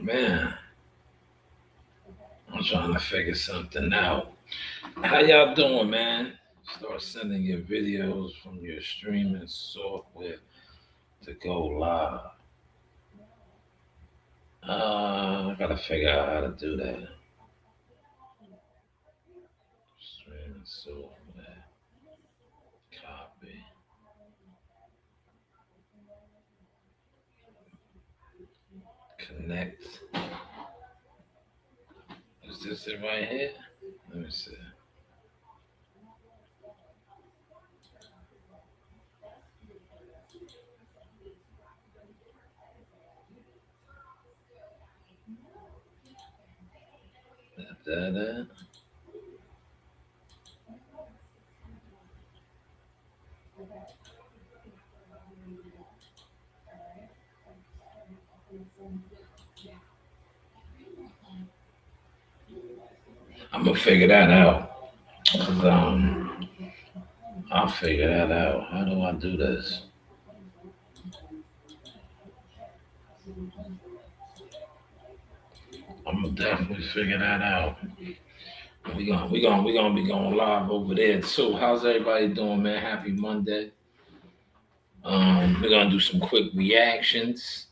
Man, I'm trying to figure something out. How y'all doing, man? Start sending your videos from your streaming software to go live. I gotta figure out how to do that. Streaming software, copy, connect. Is this it right here? Let me see. Da-da. I'm gonna figure that out. 'Cause, I'll figure that out. How do I do this? I'm gonna definitely figure that out. We gonna be going live over there too. How's everybody doing, man? Happy Monday. We're gonna do some quick reactions.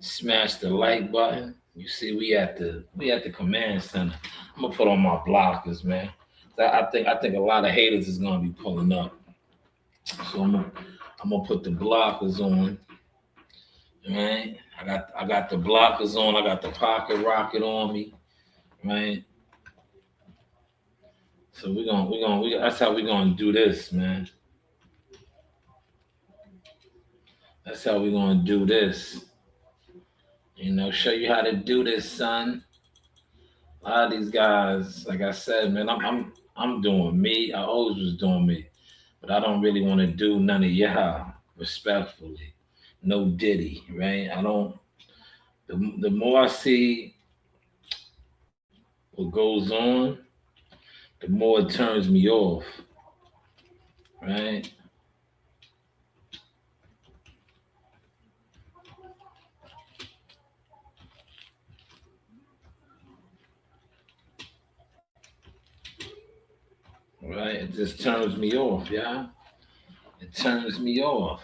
Smash the like button. You see, we at the command center. I'm gonna put on my blockers, man. I think a lot of haters is gonna be pulling up. So I'm gonna put the blockers on. Right? I got the blockers on. I got the pocket rocket on me. Right? So that's how we're gonna do this, man. That's how we're gonna do this. Show you how to do this, son. A lot of these guys, like I said, man, I'm doing me. I always was doing me, but I don't really want to do none of y'all. Respectfully, no Diddy, right? I don't. The more I see what goes on, the more it turns me off, right? Right? It just turns me off, yeah. It turns me off,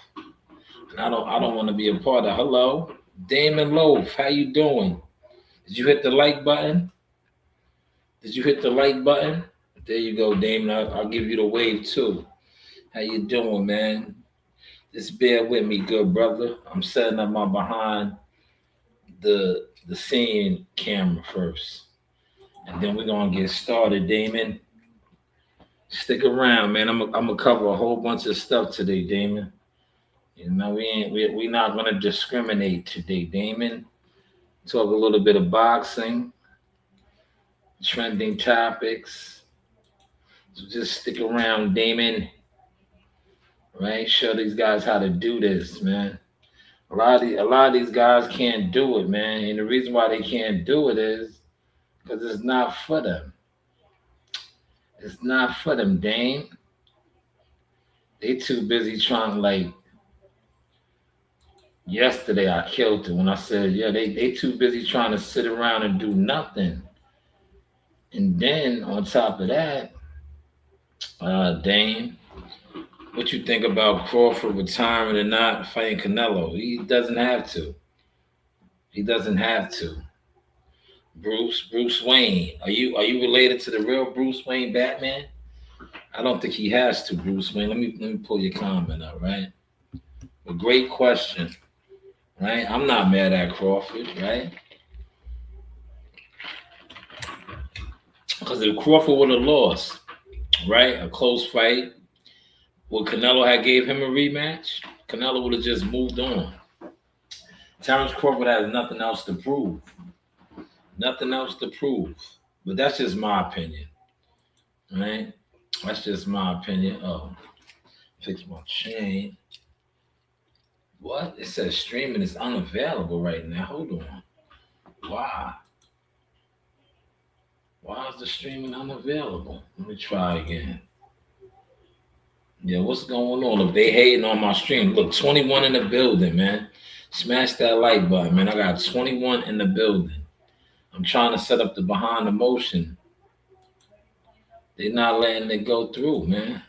and I don't want to be a part of. Hello, Damon Loaf, how you doing? Did you hit the like button? Did you hit the like button? There you go, Damon. I'll give you the wave too. How you doing, man? Just bear with me, good brother. I'm setting up my behind the scene camera first, and then we're gonna get started, Damon. Stick around, man. I'm gonna cover a whole bunch of stuff today, Damon. We not gonna discriminate today, Damon. Talk a little bit of boxing, trending topics. So just stick around, Damon. Right? Show these guys how to do this, man. A lot of these guys can't do it, man. And the reason why they can't do it is because it's not for them. It's not for them, Dame. They too busy trying to yesterday I killed it when I said, yeah, they too busy trying to sit around and do nothing. And then on top of that, Dame, what you think about Crawford retiring and not fighting Canelo? He doesn't have to. He doesn't have to. Bruce Wayne. Are you related to the real Bruce Wayne Batman? I don't think he has to, Bruce Wayne. Let me pull your comment up, right? A great question, right? I'm not mad at Crawford, right? Because if Crawford would have lost, right, a close fight, would Canelo have gave him a rematch? Canelo would have just moved on. Terrence Crawford has nothing else to prove. Nothing else to prove. But that's just my opinion, right? That's just my opinion. Oh, fix my chain. What? It says streaming is unavailable right now. Hold on. Why? Why is the streaming unavailable? Let me try again. Yeah, what's going on? If they hating on my stream, look, 21 in the building, man. Smash that like button, man. I got 21 in the building. I'm trying to set up the behind the motion. They're not letting it go through, man.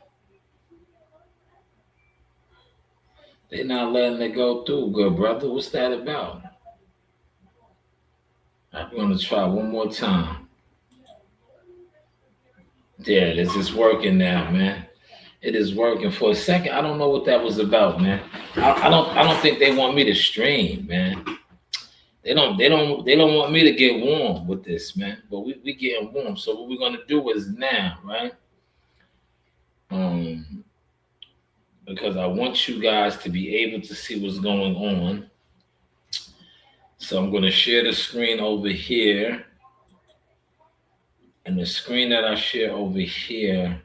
They're not letting it go through, good brother. What's that about? I'm gonna try one more time. There, this is working now, man. It is working. For a second, I don't know what that was about, man. I don't think they want me to stream, man. They don't want me to get warm with this, man. But we getting warm. So what we're gonna do is now, right? Um, because I want you guys to be able to see what's going on. So I'm gonna share the screen over here. And the screen that I share over here,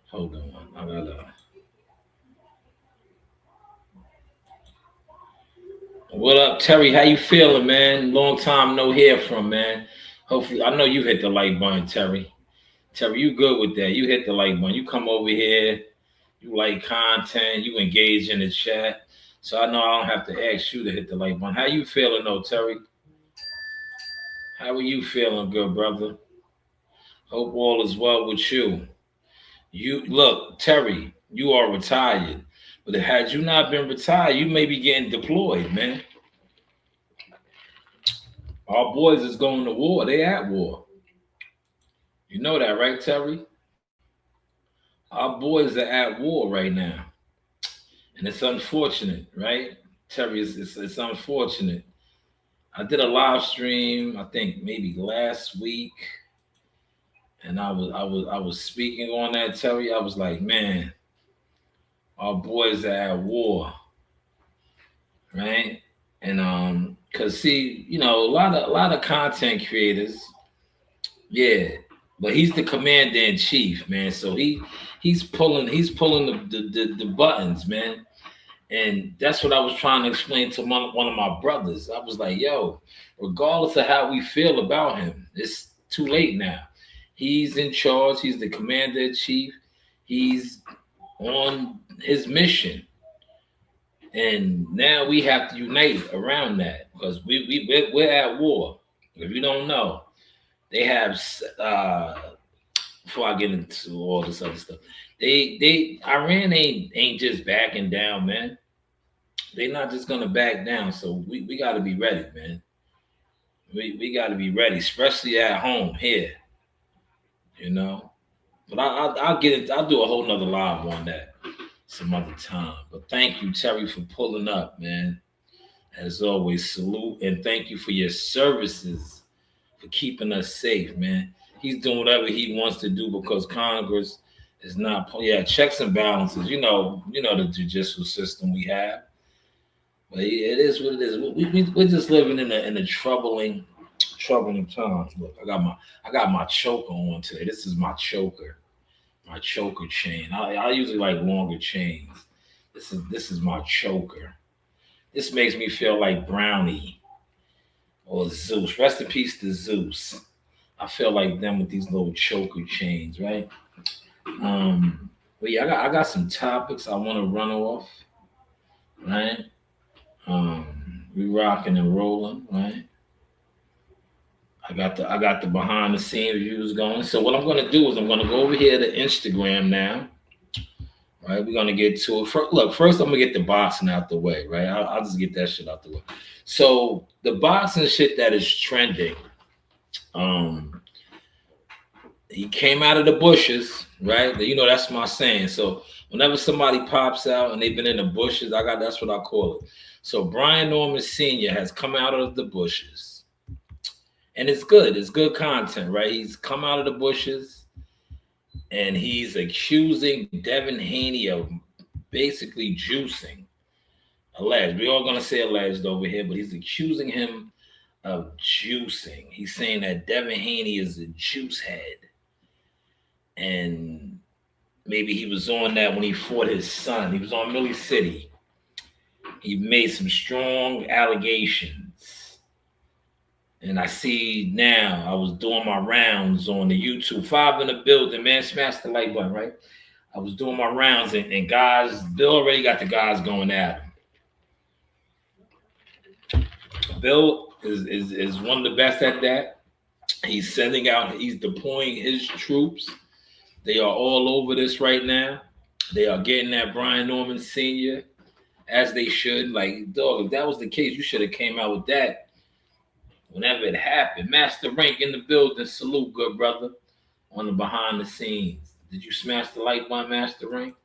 hold on, I gotta. What up, Terry? How you feeling, man? Long time no hear from, man. Hopefully, I know you hit the like button, Terry. Terry, you good with that? You hit the like button. You come over here. You like content. You engage in the chat. So I know I don't have to ask you to hit the like button. How you feeling, though, Terry? How are you feeling, good brother? Hope all is well with you. You look, Terry. You are retired, but had you not been retired, you may be getting deployed, man. Our boys is going to war. They at war. You know that, right, Terry? Our boys are at war right now, and it's unfortunate, right, Terry? It's unfortunate. I did a live stream, I think maybe last week, and I was speaking on that, Terry. I was like, man, our boys are at war, right? And cause see, a lot of content creators, yeah, but he's the commander in chief, man. So he's pulling the buttons, man. And that's what I was trying to explain to one of my brothers. I was like, yo, regardless of how we feel about him, it's too late now. He's in charge. He's the commander in chief. He's on his mission. And now we have to unite around that because we're at war. If you don't know, they have before I get into all this other stuff, they Iran ain't just backing down, man. They're not just gonna back down. So we gotta be ready, man. We gotta be ready, especially at home here, you know. But I'll get it. I'll do a whole nother live on that some other time. But thank you, Terry, for pulling up, man. As always, salute and thank you for your services for keeping us safe, man. He's doing whatever he wants to do because Congress is not. Yeah, checks and balances. The judicial system we have. But it is what it is. We're just living in a troubling time. Look, I got my choker on today. This is my choker chain. I usually like longer chains. This is my choker. This makes me feel like Brownie or Zeus. Rest in peace to Zeus. I feel like them with these little choker chains, right? But yeah, I got some topics I want to run off, right? We rocking and rolling, right? I got the behind the scenes views going. So what I'm gonna do is I'm gonna go over here to Instagram now. Right, we're gonna get to it. First I'm gonna get the boxing out the way, right? I'll just get that shit out the way. So the boxing shit that is trending, he came out of the bushes, right? That's my saying. So whenever somebody pops out and they've been in the bushes, that's what I call it. So Brian Norman Sr. has come out of the bushes. And it's good. It's good content, right? He's come out of the bushes and he's accusing Devin Haney of basically juicing. Alleged. We're all going to say alleged over here, but he's accusing him of juicing. He's saying that Devin Haney is a juice head. And maybe he was on that when he fought his son. He was on Millie City. he made some strong allegations. And I see now, I was doing my rounds on the YouTube. 5 in the building, man. Smash the like button, right? I was doing my rounds, and guys, Bill already got the guys going at him. Bill is one of the best at that. He's sending out, he's deploying his troops. They are all over this right now. They are getting at Brian Norman Sr. as they should. Like, dog, if that was the case, you should have came out with that whenever it happened. Master Rank in the building. Salute, good brother, on the behind the scenes. Did you smash the like button, Master Rank?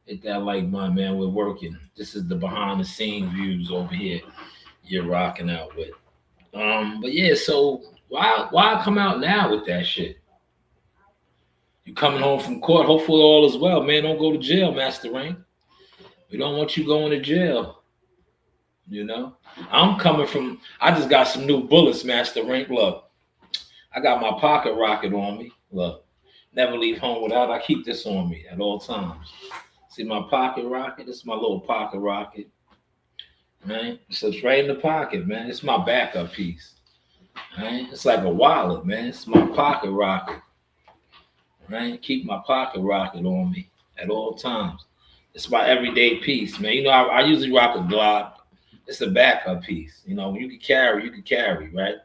Hit that like button, man. We're working. This is the behind the scenes views over here you're rocking out with. But yeah, so why come out now with that shit? You coming home from court, hopefully all is well, man. Don't go to jail, Master Rank. We don't want you going to jail. You know? I'm coming from, I just got some new bullets, Master Rank. Look, I got my pocket rocket on me. Look, never leave home without. I keep this on me at all times. See my pocket rocket? This is my little pocket rocket. Right? So it's right in the pocket, man. It's my backup piece. Right? It's like a wallet, man. It's my pocket rocket. Right? Keep my pocket rocket on me at all times. It's my everyday piece, man. You know, I usually rock a Glock. It's a backup piece. You know, you can carry, right?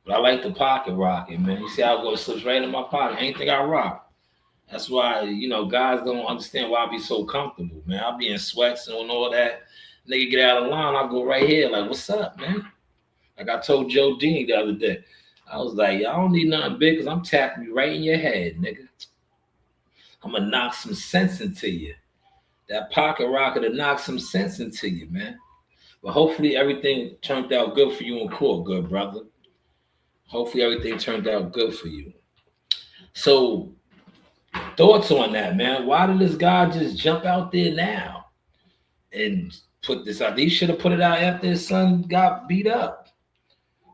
But I like the pocket rocket, man. You see how it goes, slips right in my pocket. Anything I rock. That's why, you know, guys don't understand why I be so comfortable, man. I'll be in sweats and all that. Nigga get out of line, I'll go right here, like, what's up, man? Like I told Joe Dean the other day. I was like, I don't need nothing big because I'm tapping you right in your head, nigga. I'm going to knock some sense into you. That pocket rocket to knock some sense into you, man. But hopefully everything turned out good for you in court, good brother. Hopefully everything turned out good for you. So, thoughts on that, man? Why did this guy just jump out there now and put this out? He should have put it out after his son got beat up.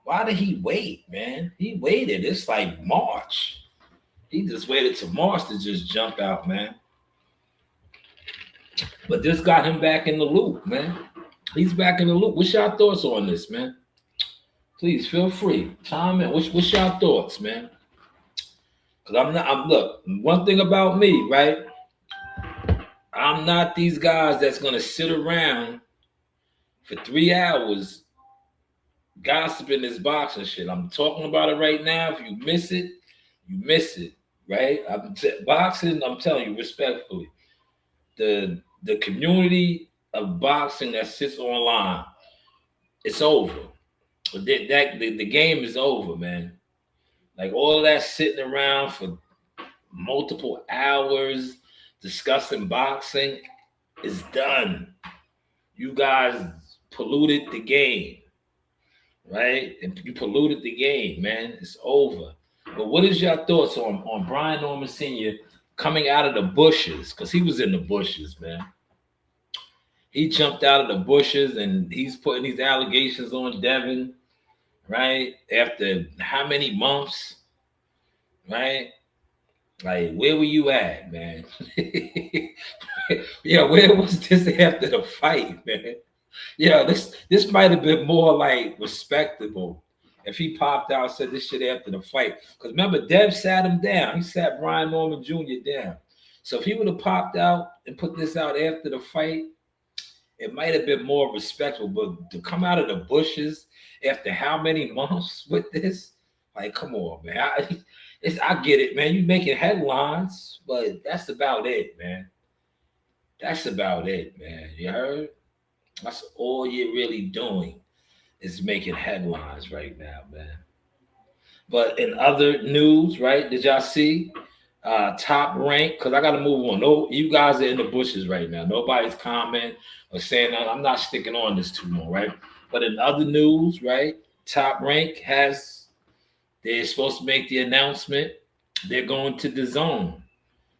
Why did he wait, man? He waited. It's like March. He just waited till March to just jump out, man. But this got him back in the loop, man. He's back in the loop. What's your thoughts on this, man? Please feel free. Chime in. What's your thoughts, man? Because look, one thing about me, right? I'm not these guys that's going to sit around for 3 hours gossiping this boxing shit. I'm talking about it right now. If you miss it, you miss it, right? Boxing, I'm telling you respectfully, the community of boxing that sits online, it's over. The game is over, man. Like all that sitting around for multiple hours discussing boxing is done. You guys polluted the game, right? And you polluted the game, man. It's over. But what is your thoughts on Brian Norman Sr. coming out of the bushes? Because he was in the bushes, man. He jumped out of the bushes and he's putting these allegations on Devin, right? After how many months, right? Like, where were you at, man? Yeah, where was this after the fight, man? Yeah, this might have been more like respectable if he popped out and said this shit after the fight. Because remember, Dev sat him down. He sat Brian Norman Jr. down. So if he would have popped out and put this out after the fight, it might have been more respectful. But to come out of the bushes after how many months with this? Like, come on, man. I get it, man. You making headlines, but that's about it, man. That's about it, man. You heard? That's all you're really doing is making headlines right now, man. But in other news, right? Did y'all see Top Rank? Because I got to move on. No, you guys are in the bushes right now. Nobody's commenting or saying that. I'm not sticking on this too long, right? But in other news, right? Top Rank they're supposed to make the announcement. They're going to the zone.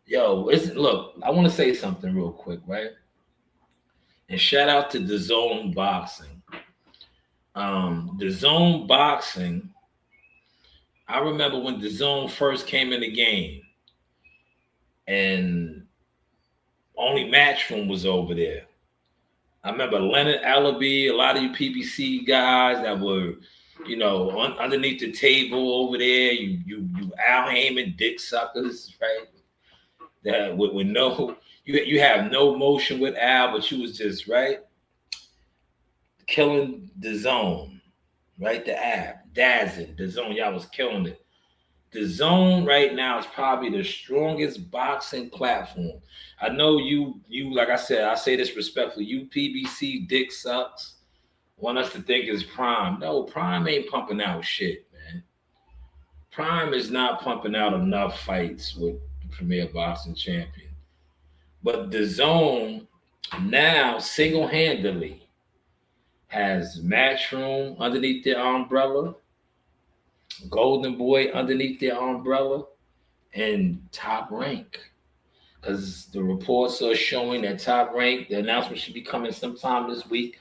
Yo, look, I want to say something real quick, right? And shout out to the Zone Boxing. The Zone Boxing, I remember when the Zone first came in the game and only Matchroom was over there. I remember Leonard Allaby, a lot of you PBC guys that were, underneath the table over there. You Al Heyman dick suckers, right? That with no, you have no motion with Al, but you was just right killing the zone, right? The app, dazzing the zone. Y'all was killing it. The zone right now is probably the strongest boxing platform. I know you like I said, I say this respectfully. You PBC dick sucks. Want us to think it's Prime. No, Prime ain't pumping out shit, man. Prime is not pumping out enough fights with the Premier Boxing Champion. But the zone now single-handedly has Matchroom underneath their umbrella, Golden Boy underneath their umbrella, and Top Rank. Because the reports are showing that Top Rank, the announcement should be coming sometime this week,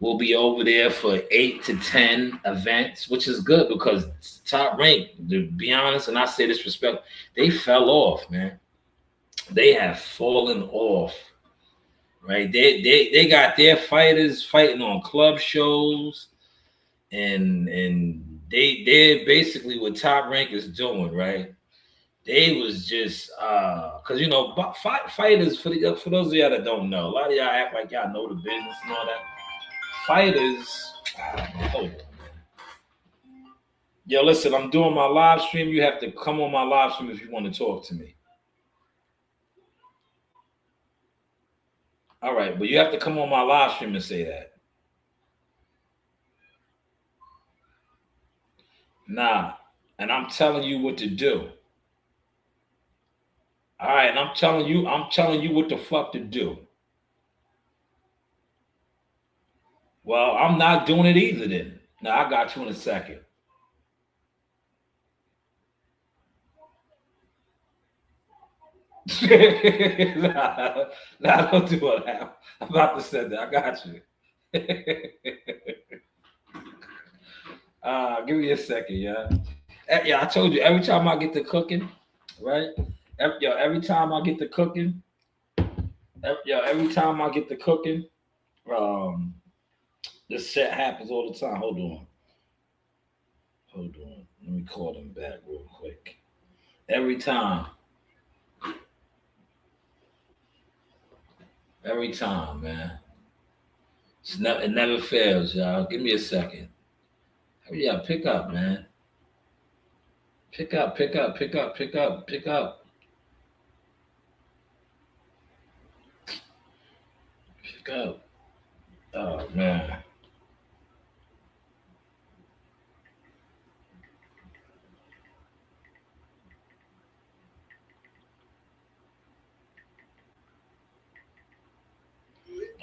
will be over there for 8 to 10 events, which is good because Top Rank, to be honest, and I say this respect, they fell off, man. They have fallen off, right? They got their fighters fighting on club shows, and they're basically what Top Rank is doing, right? They was just because fighters, for those of y'all that don't know, a lot of y'all act like y'all know the business and all that. Fighters, hold on. Yo, listen, I'm doing my live stream. You have to come on my live stream if you want to talk to me. All right, but you have to come on my live stream and say that. Nah, and I'm telling you what to do. All right, and I'm telling you what the fuck to do. Well, I'm not doing it either then. Now, I got you in a second. nah, don't do it now. I'm about to say that. I got you. Give me a second, yeah. Yeah, I told you, every time I get to cooking, right? Every time I get to cooking, every time I get to cooking, this shit happens all the time. Hold on. Let me call them back real quick. Every time, man. It never fails, y'all. Give me a second. Yeah, pick up, man. Pick up. Pick up. Oh, man.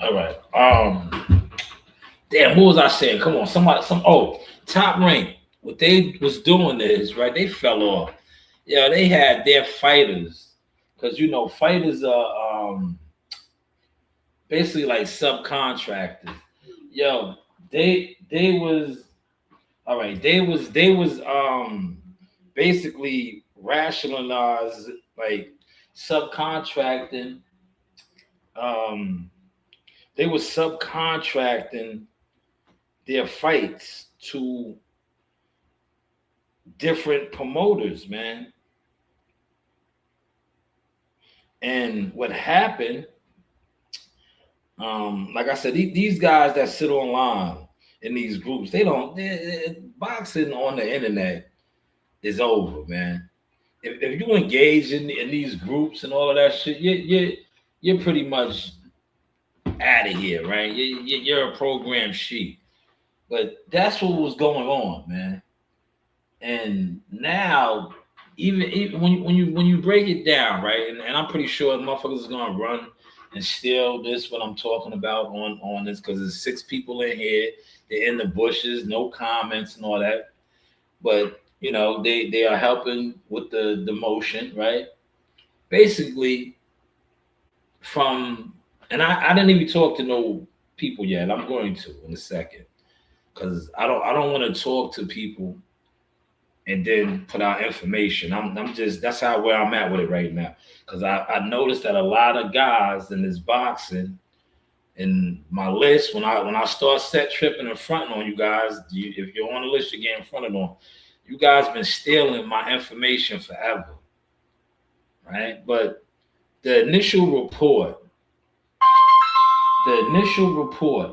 All right. Damn, what was I saying? Come on, Top Rank. What they was doing is, right, they fell off. Yeah, they had their fighters. Because fighters are basically like subcontractors. Yo, they was all right, they was basically rationalized like subcontracting. They were subcontracting their fights to different promoters, man. And what happened, like I said, these guys that sit online in these groups, boxing on the internet is over, man. If you engage in these groups and all of that shit, you're pretty much out of here, right? You're a program sheet. But that's what was going on, man. And now, even when you break it down, right? And I'm pretty sure motherfuckers is gonna run and steal this what I'm talking about on this because there's 6 people in here. They're in the bushes, no comments and all that. But they are helping with the motion, right? Basically, and I didn't even talk to no people yet. I'm going to in a second because I don't want to talk to people and then put out information. I'm just that's where I'm at with it right now because I noticed that a lot of guys in this boxing in my list, when I start set tripping and fronting on you guys, if you're on the list, you're getting fronted on. You guys been stealing my information forever, right? But the initial report,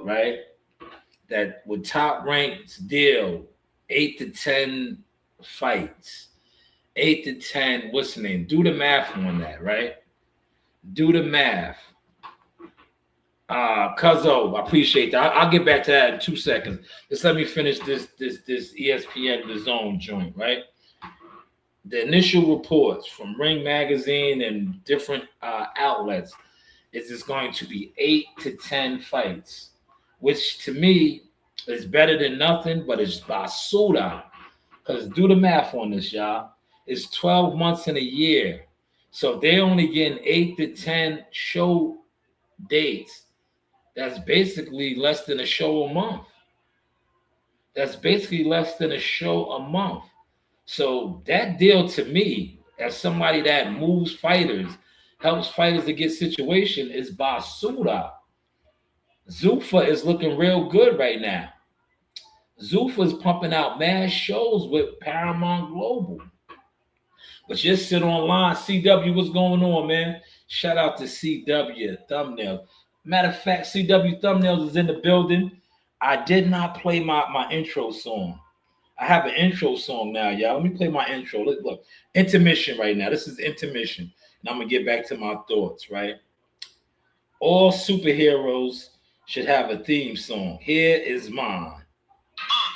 right, that with top ranks deal 8 to 10 fights, 8 to 10. What's the name? Do the math on that, right? Do the math. Cuzzo, I appreciate that. I'll get back to that in 2 seconds. Just let me finish this ESPN The Zone joint, right? The initial reports from Ring Magazine and different outlets is it's going to be 8 to 10 fights, which to me is better than nothing, but it's basura. Because do the math on this, y'all. It's 12 months in a year. So if they're only getting 8 to 10 show dates, that's basically less than a show a month. So that deal to me, as somebody that moves fighters, helps fighters to get situation, is basura. Zuffa is looking real good right now. Zuffa's pumping out mad shows with Paramount Global. But just sit online. CW, what's going on, man? Shout out to CW Thumbnails. Matter of fact, CW Thumbnails is in the building. I did not play my intro song. I have an intro song now, y'all. Let me play my intro. Look, intermission right now. This is intermission. And I'm going to get back to my thoughts, right? All superheroes should have a theme song. Here is mine.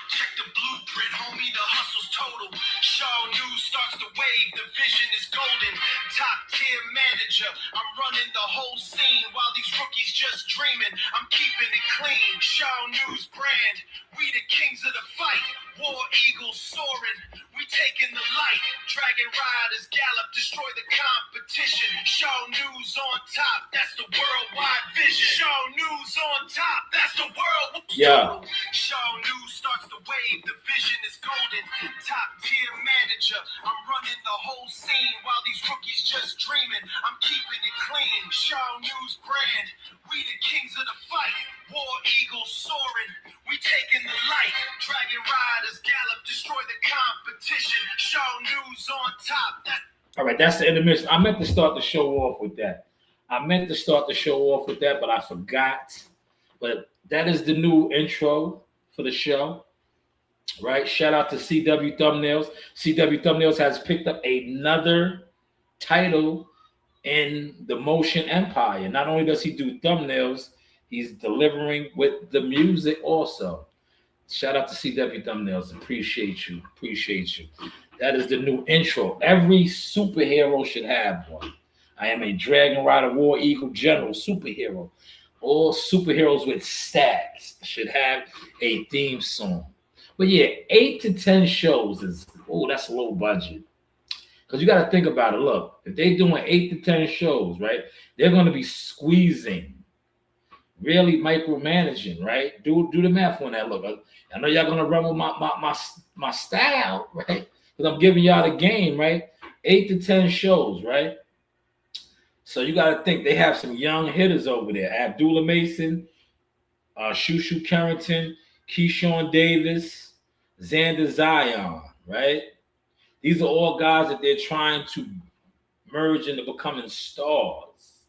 Check the blueprint, homie. The hustle's total. Shanewz starts the wave. The vision is golden. Top tier manager. I'm running the whole scene while these rookies just dreaming. I'm keeping it clean. Shanewz brand. We the kings of the fight. War eagles soaring. We taking the light. Dragon riders gallop. Destroy the competition. Shanewz on top. That's the worldwide vision. Shanewz on top. That's the world. Yeah. Shanewz starts the wave. The vision is golden. Top tier manager. I'm running the whole scene while these rookies just dreaming. I'm keeping it clean. Shanewz brand. We the kings of the fight. War eagles soaring. We taking the light. Dragon riders gallop. Destroy the competition. Shanewz on top. All right, that's the intermission. I meant to start the show off with that. But I forgot. But that is the new intro for the show. Right? Shout out to CW Thumbnails. CW Thumbnails has picked up another title in the motion empire. Not only does he do thumbnails, he's delivering with the music also. Shout out to CW Thumbnails. Appreciate you. That is the new intro. Every superhero should have one. I am a Dragon Rider War Eagle General superhero. All superheroes with stats should have a theme song. But yeah, 8 to 10 shows is, that's low budget. Because you got to think about it. Look, if they're doing 8 to 10 shows, right, they're going to be squeezing, really micromanaging, right? Do the math on that. Look, I know y'all going to run with my style, right? Because I'm giving y'all the game, right? 8 to 10 shows, right? So you got to think they have some young hitters over there. Abdullah Mason, Shushu Carrington, Keyshawn Davis, Xander Zion, right? These are all guys that they're trying to merge into becoming stars,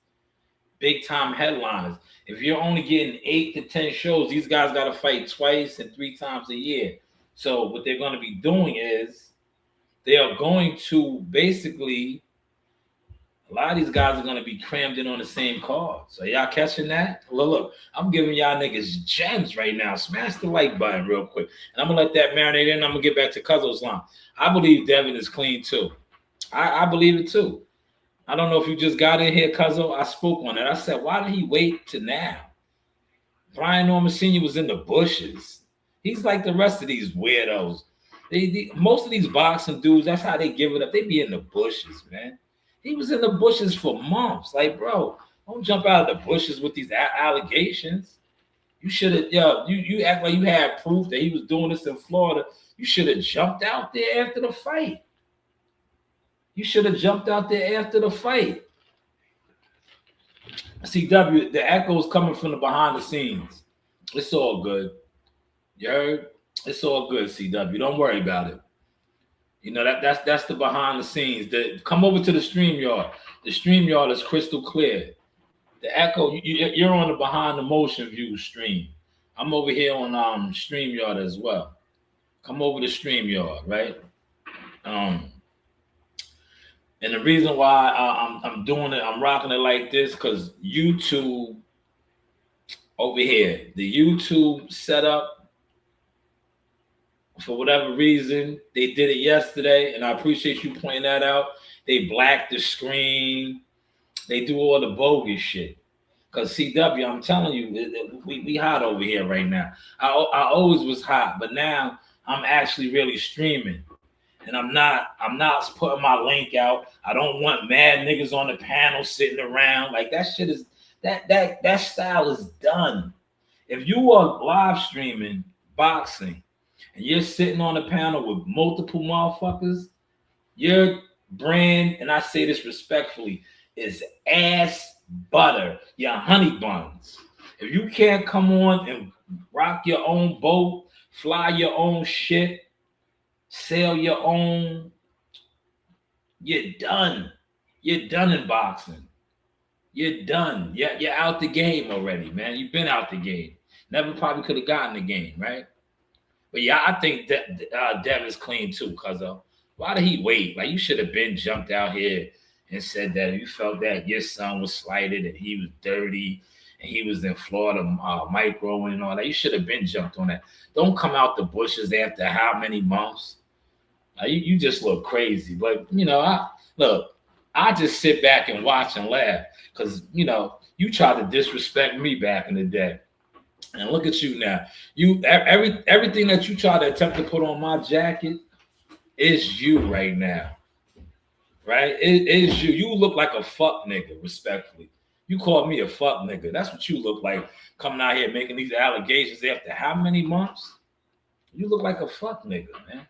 big time headliners. If you're only getting 8 to 10 shows, these guys got to fight twice and 3 times a year. So what they're going to be doing is they are going to basically, a lot of these guys are going to be crammed in on the same card. So y'all catching that? Look, I'm giving y'all niggas gems right now. Smash the like button real quick. And I'm going to let that marinate in. I'm going to get back to Cuzzo's line. I believe Devin is clean too. I believe it too. I don't know if you just got in here, Cuzzo. I spoke on it. I said, why did he wait to now? Brian Norman Sr. was in the bushes. He's like the rest of these weirdos. Most of these boxing dudes, that's how they give it up. They be in the bushes, man. He was in the bushes for months. Like, bro, don't jump out of the bushes with these allegations. You should have, you act like you had proof that he was doing this in Florida. You should have jumped out there after the fight. CW, the echo's coming from the behind the scenes. It's all good. You heard? It's all good, CW. Don't worry about it. You know that's the behind the scenes. Come over to the stream yard. The stream yard is crystal clear. The echo, you're on the behind the motion view stream. I'm over here on StreamYard as well. Come over to StreamYard, right? Um, and the reason why I'm doing it, I'm rocking it like this, because YouTube over here, the YouTube setup, for whatever reason, they did it yesterday, and I appreciate you pointing that out. They black the screen, they do all the bogus shit. Cause CW, I'm telling you, we hot over here right now. I always was hot, but now I'm actually really streaming, and I'm not putting my link out. I don't want mad niggas on the panel sitting around like that. Shit is that style is done. If you are live streaming boxing and you're sitting on a panel with multiple motherfuckers, your brand, and I say this respectfully, is ass butter, your honey buns. If you can't come on and rock your own boat, fly your own shit, sell your own, you're done. You're done in boxing. You're done. You're out the game already, man. You've been out the game. Never probably could have gotten the game, right? But yeah, I think that Dev is clean too, cuz why did he wait? Like, you should have been jumped out here and said that you felt that your son was slighted and he was dirty and he was in Florida micro and all that. You should have been jumped on that. Don't come out the bushes after how many months? You just look crazy. But, I just sit back and watch and laugh because, you tried to disrespect me back in the day. And look at you now. You everything that you try to attempt to put on my jacket is you right now. Right? It is you. You look like a fuck nigga, respectfully. You called me a fuck nigga. That's what you look like, coming out here making these allegations after how many months? You look like a fuck nigga, man.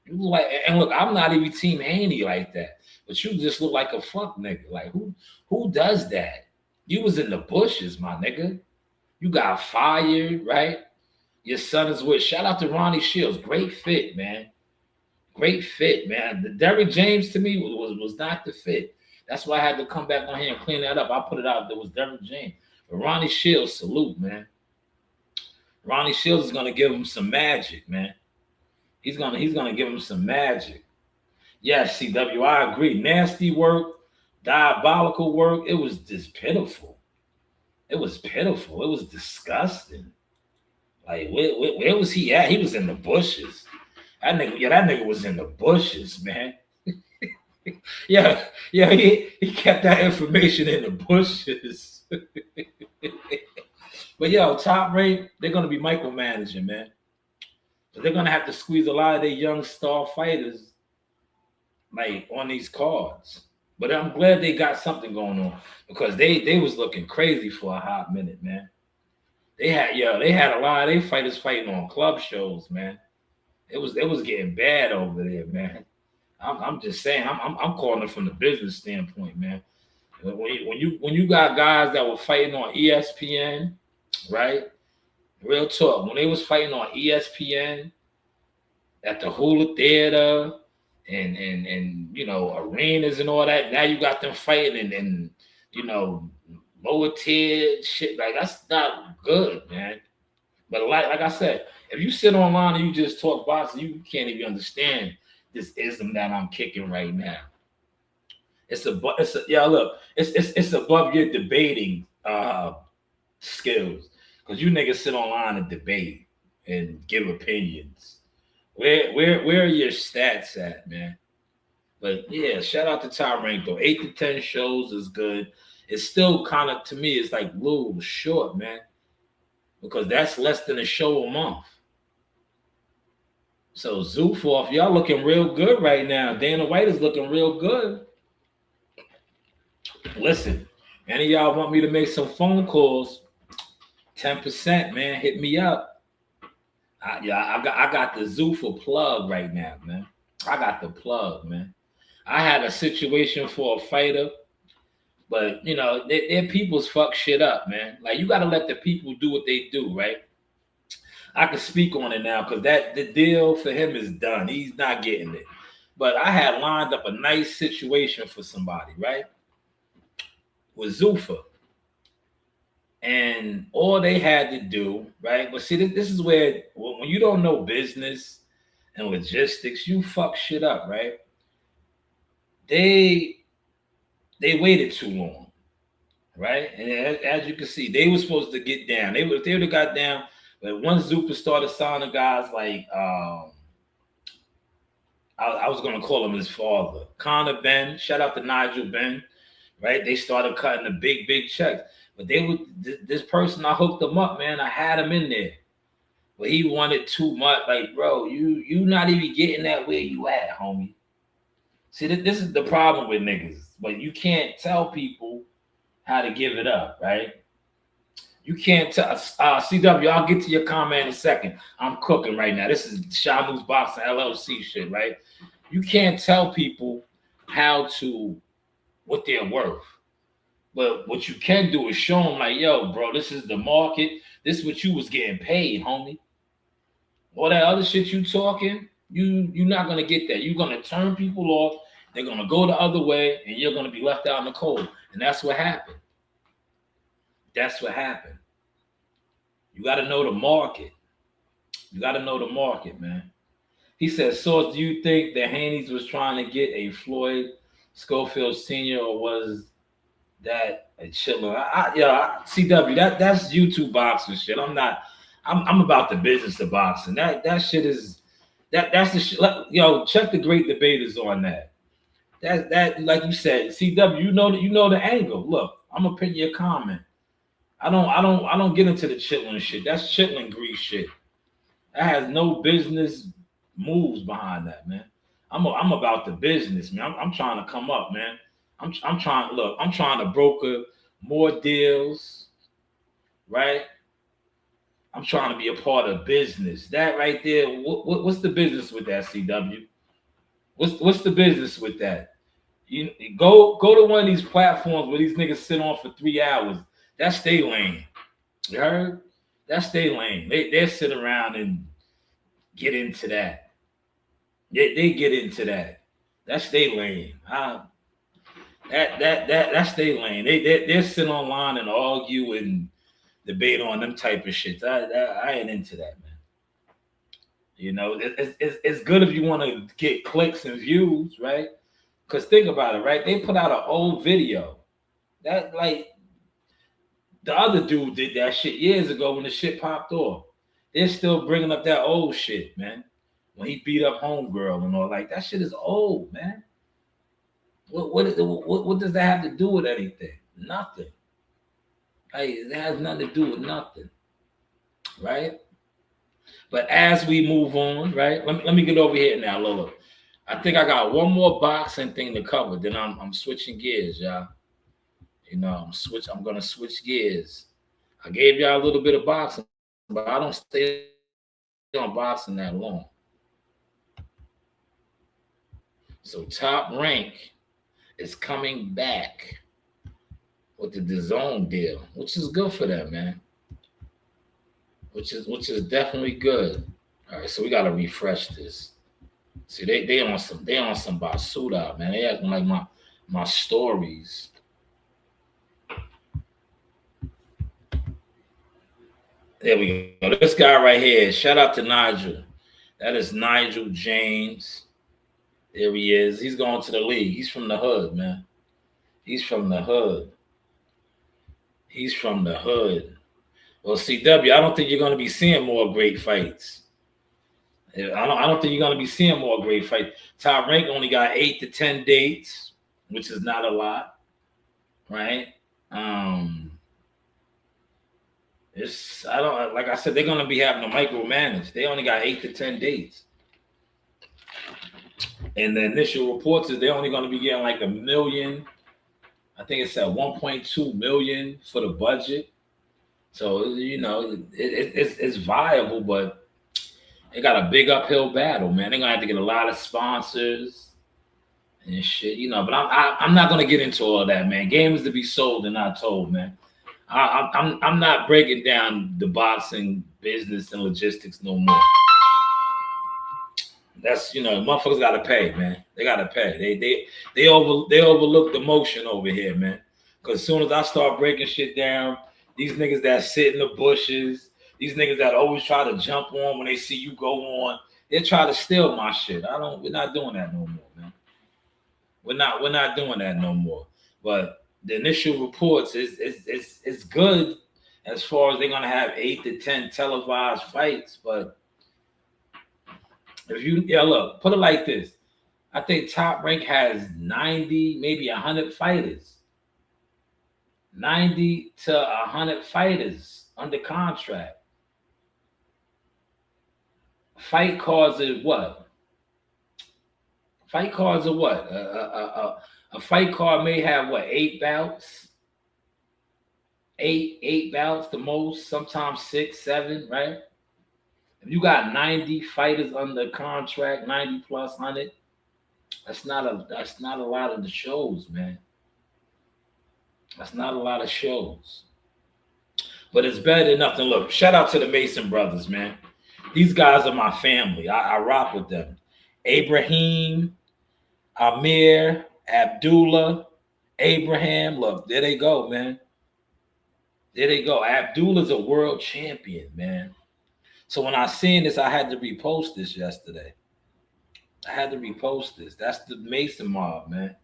You look like, and look, I'm not even Team Haney like that, but you just look like a fuck nigga. Like, who does that? You was in the bushes, my nigga. You got fired, right? Your son is with. Shout out to Ronnie Shields. Great fit, man. Great fit, man. The Derrick James to me was not the fit. That's why I had to come back on here and clean that up. I put it out. There was Devin Haney. But Ronnie Shields, salute, man. Ronnie Shields is gonna give him some magic, man. He's gonna give him some magic. Yes, CW, I agree. Nasty work, diabolical work. It was just pitiful. It was pitiful. It was disgusting. Like, where was he at? He was in the bushes. That nigga was in the bushes, man. yeah, he kept that information in the bushes. But Top Rank, they're gonna be micromanaging, man. But they're gonna have to squeeze a lot of their young star fighters like on these cards. But I'm glad they got something going on because they was looking crazy for a hot minute, man. They had a lot of their fighters fighting on club shows, man. It was getting bad over there, man. I'm just saying, I'm calling it from the business standpoint, man. When you got guys that were fighting on ESPN, right? Real talk. When they was fighting on ESPN at the Hula Theater and arenas and all that, now you got them fighting and lower tier shit. Like, that's not good, man. But like I said, if you sit online and you just talk boxing, you can't even understand this ism that I'm kicking right now. It's above your debating skills, because you niggas sit online and debate and give opinions. Where are your stats at, man? But yeah, shout out to Top Rank though. 8 to 10 shows is good. It's still kind of, to me, it's like a little short, man, because that's less than a show a month. So Zufov, y'all looking real good right now. Dana White is looking real good. Listen, any of y'all want me to make some phone calls? 10%, man. Hit me up. I got the Zufov plug right now, man. I got the plug, man. I had a situation for a fighter But their people's fuck shit up, man. Like you gotta let the people do what they do, right? I can speak on it now because the deal for him is done. He's not getting it. But I had lined up a nice situation for somebody, right? With Zufa. And all they had to do, right? But see, this is where when you don't know business and logistics, you fuck shit up, right? They waited too long, right? And as you can see, they were supposed to get down. If they would have got down, but once Zupa started signing guys like I was gonna call him his father, Connor Ben. Shout out to Nigel Ben, right? They started cutting the big checks. But they would this person I hooked him up, man. I had him in there. But he wanted too much. Like, bro, you not even getting that where you at, homie. See, this is the problem with niggas. But you can't tell people how to give it up, right? You can't tell. CW, I'll get to your comment in a second. I'm cooking right now. This is Shanewz Boxing LLC shit, right? You can't tell people what they're worth. But what you can do is show them, like, yo, bro, this is the market. This is what you was getting paid, homie. All that other shit you talking, you're not gonna get that. You're gonna turn people off. They're gonna go the other way, and you're gonna be left out in the cold. And that's what happened. That's what happened. You got to know the market. You got to know the market, man. He says, Source, do you think that Haney's was trying to get a Floyd Schofield Sr. or was that a chiller? CW, that's YouTube boxing shit. I'm about the business of boxing. That shit is that's the shit. Yo, check the great debaters on that. That like you said, CW, you know the angle. Look, I'm gonna pin your comment. I don't get into the chitlin shit. That's chitlin grease shit. That has no business moves behind that, man. I'm about the business, man. I'm trying to come up, man. I'm trying to broker more deals, right? I'm trying to be a part of business. That right there, what's the business with that, CW? What's the business with that? You go to one of these platforms where these niggas sit on for 3 hours. That's their lane. You heard? That's their lane. They sit around and get into that. They get into that. That's their lane. That's their lane. They sit online and argue and debate on them type of shit. I ain't into that, man. You know, it's good if you want to get clicks and views, right? Because think about it, right? They put out an old video that like. The other dude did that shit years ago when the shit popped off. They're still bringing up that old shit, man. When he beat up homegirl and all, like that shit is old, man. What does that have to do with anything? Nothing. Like it has nothing to do with nothing, right? But as we move on, right? Let me get over here now, Lola. I think I got one more boxing thing to cover. Then I'm switching gears, y'all. You know, I'm gonna switch gears. I gave y'all a little bit of boxing, but I don't stay on boxing that long. So Top Rank is coming back with the DAZN deal, which is good for them, man. Which is definitely good. All right, so we gotta refresh this. See, they on some Basuda, man. They acting like my stories. There we go. This guy right here. Shout out to Nigel. That is Nigel James. There he is. He's going to the league. He's from the hood, man. He's from the hood. He's from the hood. Well, CW, I don't think you're going to be seeing more great fights. I don't think you're going to be seeing more great fights. Top Rank only got 8 to 10 dates, which is not a lot, right? Like I said, they're gonna be having to micromanage. They only got 8 to 10 dates. And the initial reports is they're only gonna be getting like $1 million. I think it's at 1.2 million for the budget. So you know it's viable, but they got a big uphill battle, man. They're gonna have to get a lot of sponsors. and shit, you know. But I'm not gonna get into all that, man. Games to be sold and not told, man. I'm not breaking down the boxing business and logistics no more. That's motherfuckers gotta pay, man. They gotta pay. They overlook the motion over here, man. Cause as soon as I start breaking shit down, these niggas that sit in the bushes, these niggas that always try to jump on when they see you go on, they try to steal my shit. We're not doing that no more, man. We're not doing that no more. But the initial reports is good as far as they're gonna have 8 to 10 televised fights, but look, put it like this. I think Top Rank has 90, maybe 100 fighters. 90 to 100 fighters under contract. Fight cards are what? Fight cards are what? A fight card may have what? 8 bouts? Eight bouts the most, sometimes 6, 7, right? If you got 90 fighters under contract, 90 plus 100, that's not a lot of the shows, man. That's not a lot of shows. But it's better than nothing. Look, shout out to the Mason brothers, man. These guys are my family. I rock with them. Ibrahim, Amir, Abdullah, Abraham. Look, there they go, man. There they go. Abdullah's a world champion, man. So when I seen this, I had to repost this yesterday. I had to repost this. That's the Mason mob, man.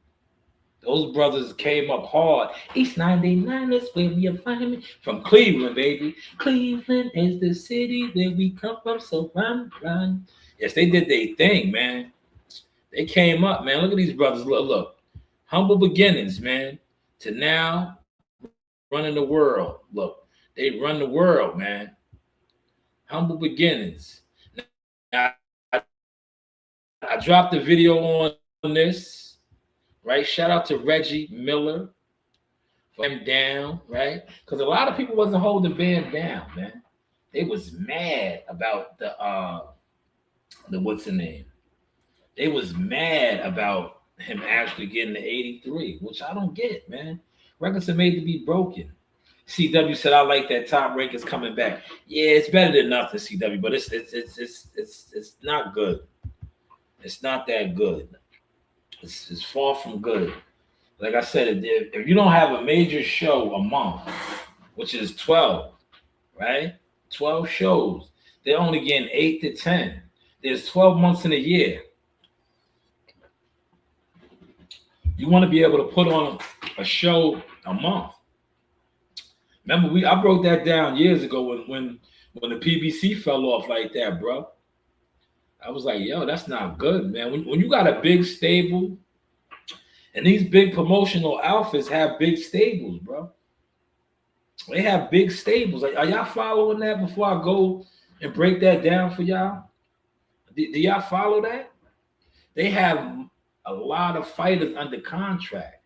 Those brothers came up hard. East 99, that's where you find me. From Cleveland, baby. Cleveland is the city where we come from, so run. Yes, they did their thing, man. They came up, man. Look at these brothers. Look. Humble beginnings, man. To now running the world. Look, they run the world, man. Humble beginnings. Now, I dropped a video on this, right? Shout out to Reggie Miller for him down, right? Because a lot of people wasn't holding Bam down, man. They was mad about the what's the name? They was mad about him actually getting the 83, which I don't get, man. Records are made to be broken. CW said, "I like that Top Rank is coming back." Yeah, it's better than nothing, CW, but it's not good. It's not that good. It's far from good. Like I said, if you don't have a major show a month, which is 12, right? 12 shows. They're only getting 8 to 10. There's 12 months in a year. You want to be able to put on a show a month. Remember, I broke that down years ago when the PBC fell off like that, bro. I was like, yo, that's not good, man. When you got a big stable, and these big promotional outfits have big stables, bro. They have big stables. Like, are y'all following that before I go and break that down for y'all? Do y'all follow that? They have a lot of fighters under contract.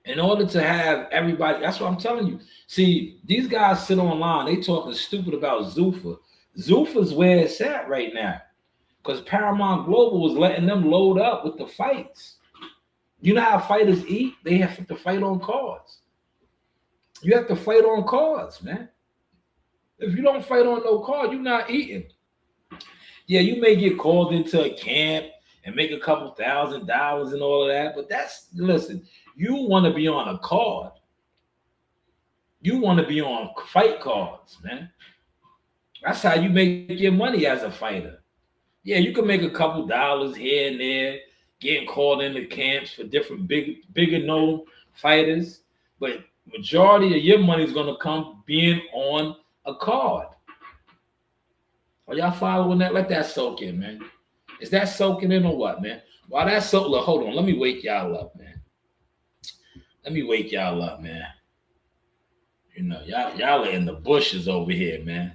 In order to have everybody, that's what I'm telling you. See, these guys sit online, they talking stupid about Zuffa. Zuffa's where it's at right now. Because Paramount Global was letting them load up with the fights. You know how fighters eat? They have to fight on cards. You have to fight on cards, man. If you don't fight on no card, you're not eating. Yeah, you may get called into a camp and make a couple $1,000 and all of that, but listen, you want to be on a card. You want to be on fight cards, man. That's how you make your money as a fighter. Yeah, you can make a couple dollars here and there, getting called into camps for different bigger known fighters, but majority of your money is going to come being on a card. Are y'all following that? Let that soak in, man. Is that soaking in or what, man? While that's soaking, hold on. Let me wake y'all up, man. Let me wake y'all up, man. You know, y'all are in the bushes over here, man.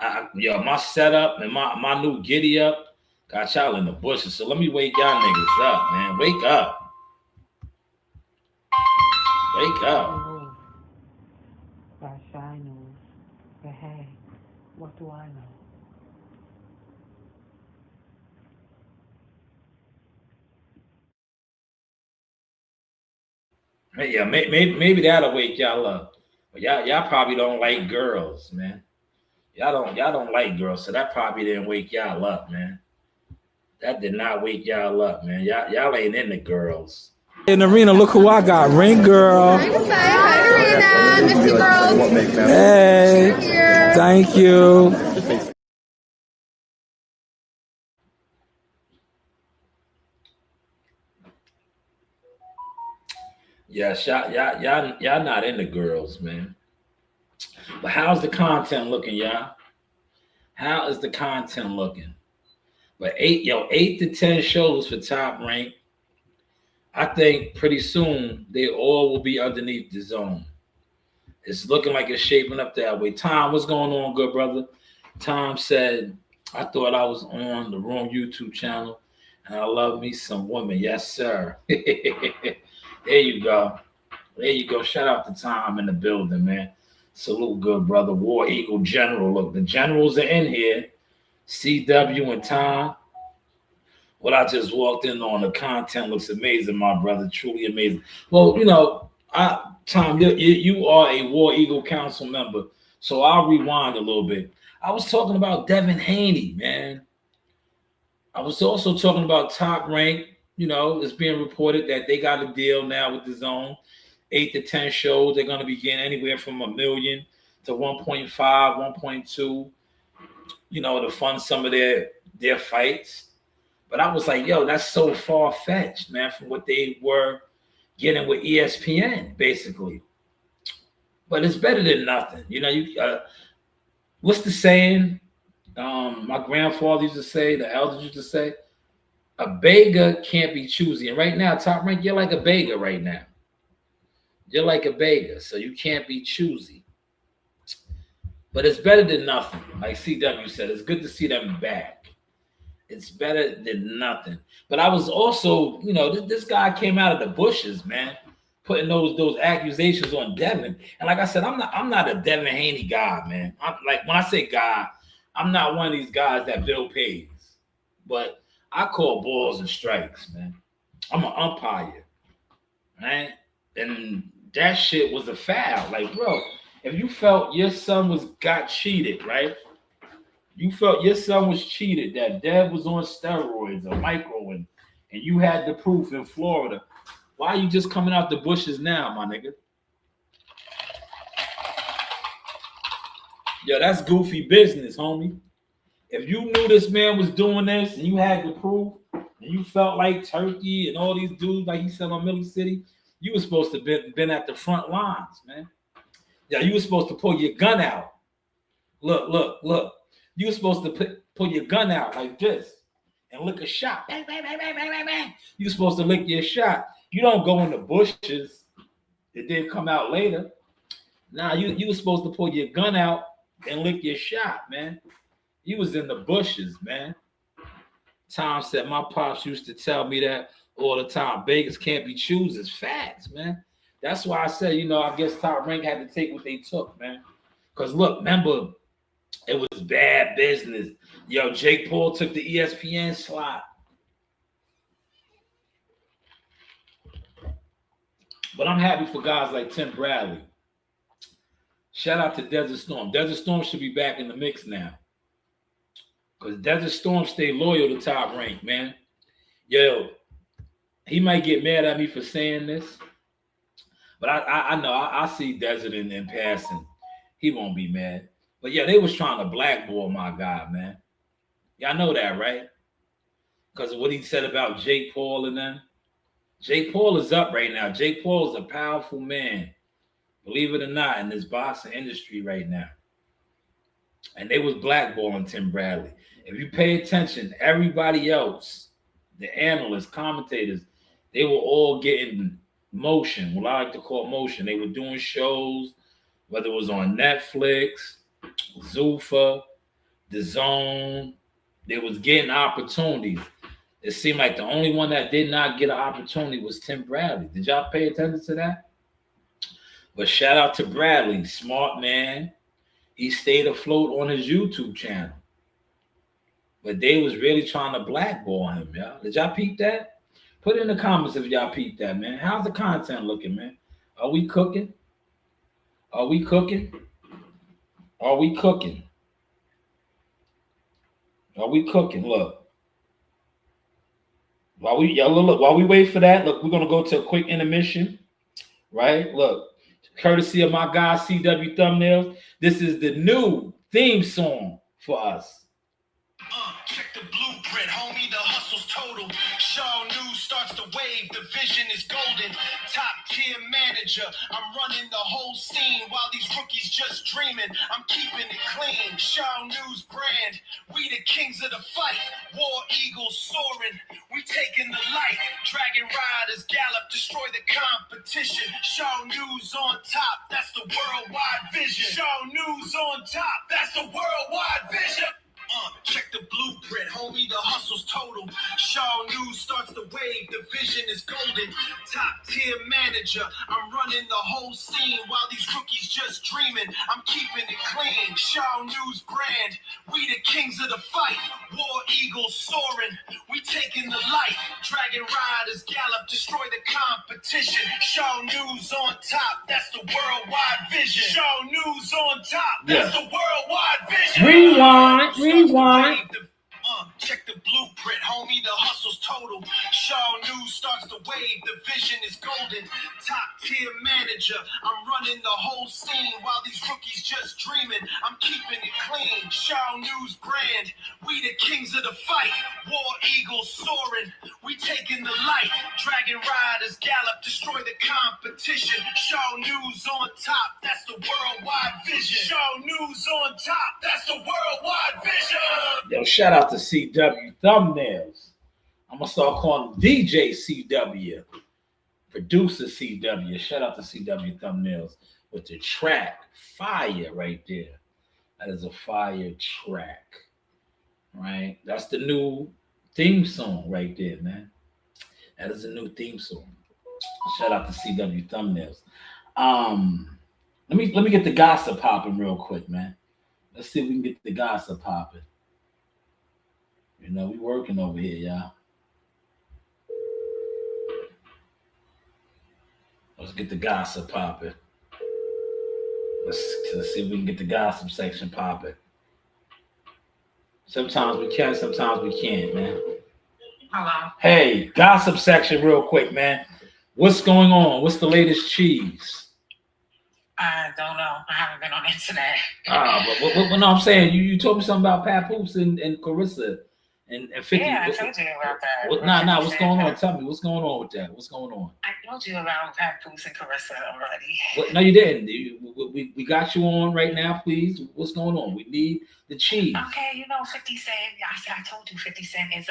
My setup and my new giddy up got y'all in the bushes. So let me wake y'all niggas up, man. Wake up. Wake up. By Shanewz. But hey, what do I know? Yeah, maybe that'll wake y'all up. But y'all probably don't like girls, man. Y'all don't like girls, so that probably didn't wake y'all up, man. That did not wake y'all up, man. Y'all ain't into girls. In the arena, look who I got. Ring girl. Hi, Desai. Hi, Arena. Miss you, girls. Hey. Thank you. Yeah, y'all not into girls, man. But how's the content looking, y'all? How is the content looking? But 8 to 10 shows for Top Rank. I think pretty soon they all will be underneath the zone. It's looking like it's shaping up that way. Tom, what's going on, good brother? Tom said, I thought I was on the wrong YouTube channel and I love me some women. Yes, sir. There you go. There you go. Shout out to Tom in the building, man. Salute, good brother. War Eagle General. Look, the generals are in here. CW and Tom. What I just walked in on, the content looks amazing, my brother. Truly amazing. Well, Tom, you are a War Eagle Council member, so I'll rewind a little bit. I was talking about Devin Haney, man. I was also talking about Top Rank. It's being reported that they got a deal now with the Zone. 8 to 10 shows. They're going to be getting anywhere from $1 million to 1.5, 1.2. To fund some of their fights. But I was like, yo, that's so far fetched, man, from what they were getting with ESPN, basically. But it's better than nothing. What's the saying? My grandfather used to say, the elders used to say, a beggar can't be choosy. And right now, Top Rank, you're like a beggar right now. You're like a beggar, so you can't be choosy. But it's better than nothing. Like CW said, it's good to see them back. It's better than nothing. But I was also, this guy came out of the bushes, man, putting those accusations on Devin. And like I said, I'm not a Devin Haney guy, man. I'm like, when I say guy, I'm not one of these guys that Bill pays. But I call balls and strikes, man. I'm an umpire, right? And that shit was a foul. Like, bro, if you felt your son got cheated, right? You felt your son was cheated, that Dev was on steroids or micro, and you had the proof in Florida. Why are you just coming out the bushes now, my nigga? Yo, that's goofy business, homie. If you knew this man was doing this and you had the proof and you felt like Turkey and all these dudes, like he said on Millie City, you were supposed to been at the front lines, man. Yeah, you were supposed to pull your gun out. Look. You were supposed to pull your gun out like this and lick a shot. Bang, bang, bang, bang, bang, bang, bang. You're supposed to lick your shot. You don't go in the bushes. It didn't come out later. Nah, you were supposed to pull your gun out and lick your shot, man. You was in the bushes, man. Tom said, my pops used to tell me that all the time. Beggars can't be choosers. Facts, man. That's why I said, I guess Top Rank had to take what they took, man. Because look, remember, it was bad business. Yo, Jake Paul took the ESPN slot. But I'm happy for guys like Tim Bradley. Shout out to Desert Storm. Desert Storm should be back in the mix now. Because Desert Storm stay loyal to Top Rank, man. Yo, he might get mad at me for saying this. But I know I see Desert in passing. He won't be mad. But yeah, they was trying to blackball my guy, man. Y'all know that, right? Because of what he said about Jake Paul and them. Jake Paul is up right now. Jake Paul is a powerful man, believe it or not, in this boxing industry right now. And they was blackballing Tim Bradley. If you pay attention, everybody else, the analysts, commentators, they were all getting motion, what I like to call motion. They were doing shows, whether it was on Netflix, Zuffa, The Zone. They was getting opportunities. It seemed like the only one that did not get an opportunity was Tim Bradley. Did y'all pay attention to that? But shout out to Bradley, smart man. He stayed afloat on his YouTube channel. But they was really trying to blackball him, y'all. Did y'all peep that? Put it in the comments if y'all peep that, man. How's the content looking, man? Are we cooking? Are we cooking? Are we cooking? Are we cooking? Look. While we wait for that, look, we're gonna go to a quick intermission, right? Look, courtesy of my guy CW Thumbnails. This is the new theme song for us. Check the blueprint, homie, the hustle's total. Shanewz starts the wave, the vision is golden. Top tier manager, I'm running the whole scene while these rookies just dreaming. I'm keeping it clean. Shanewz brand, we the kings of the fight. War eagles soaring, we taking the light. Dragon riders gallop, destroy the competition. Shanewz on top, that's the worldwide vision. Shanewz on top, that's the worldwide vision. Check the blueprint, homie, the hustle's total. Shanewz starts the wave, the vision is golden. Top tier manager, I'm running the whole scene while these rookies just dreaming. I'm keeping it clean. Shanewz brand, we the kings of the fight. War eagles soaring, we taking the light. Dragon riders gallop, destroy the competition. Shanewz on top, that's the worldwide vision. Shanewz on top, that's the worldwide vision. Rewind. Check the blueprint, homie, the hustle's total. Shanewz starts the wave, the vision is golden. Top tier manager, I'm running the whole scene while these rookies just dreaming. I'm keeping it clean. Shanewz brand, we the kings of the fight. War eagles soaring, we taking the light. Dragon riders gallop, destroy the competition. Shanewz on top, that's the worldwide vision. Shanewz on top, that's the worldwide vision. Yo, shout out to CW Thumbnails. I'm gonna start calling DJ CW, producer CW. Shout out to CW Thumbnails with the track Fire right there. That is a fire track, right? That's the new theme song right there, man. That is a new theme song. Shout out to CW Thumbnails. Let me get the gossip popping real quick, man. Let's see if we can get the gossip popping. You know, we working over here, y'all. Let's get the gossip popping. Let's see if we can get the gossip section popping. Sometimes we can, sometimes we can't, man. Hello. Hey, gossip section real quick, man. What's going on? What's the latest cheese? I don't know. I haven't been on internet. But no, I'm saying you told me something about Papoose and Carissa and 50. Yeah, I told you about that. What's going on? Tell me, what's going on with that? What's going on? I told you about Papoose and Carissa already. No, you didn't. We got you on right now, please. What's going on? We need the cheese. Okay, you know 50 Cent. I told you 50 Cent is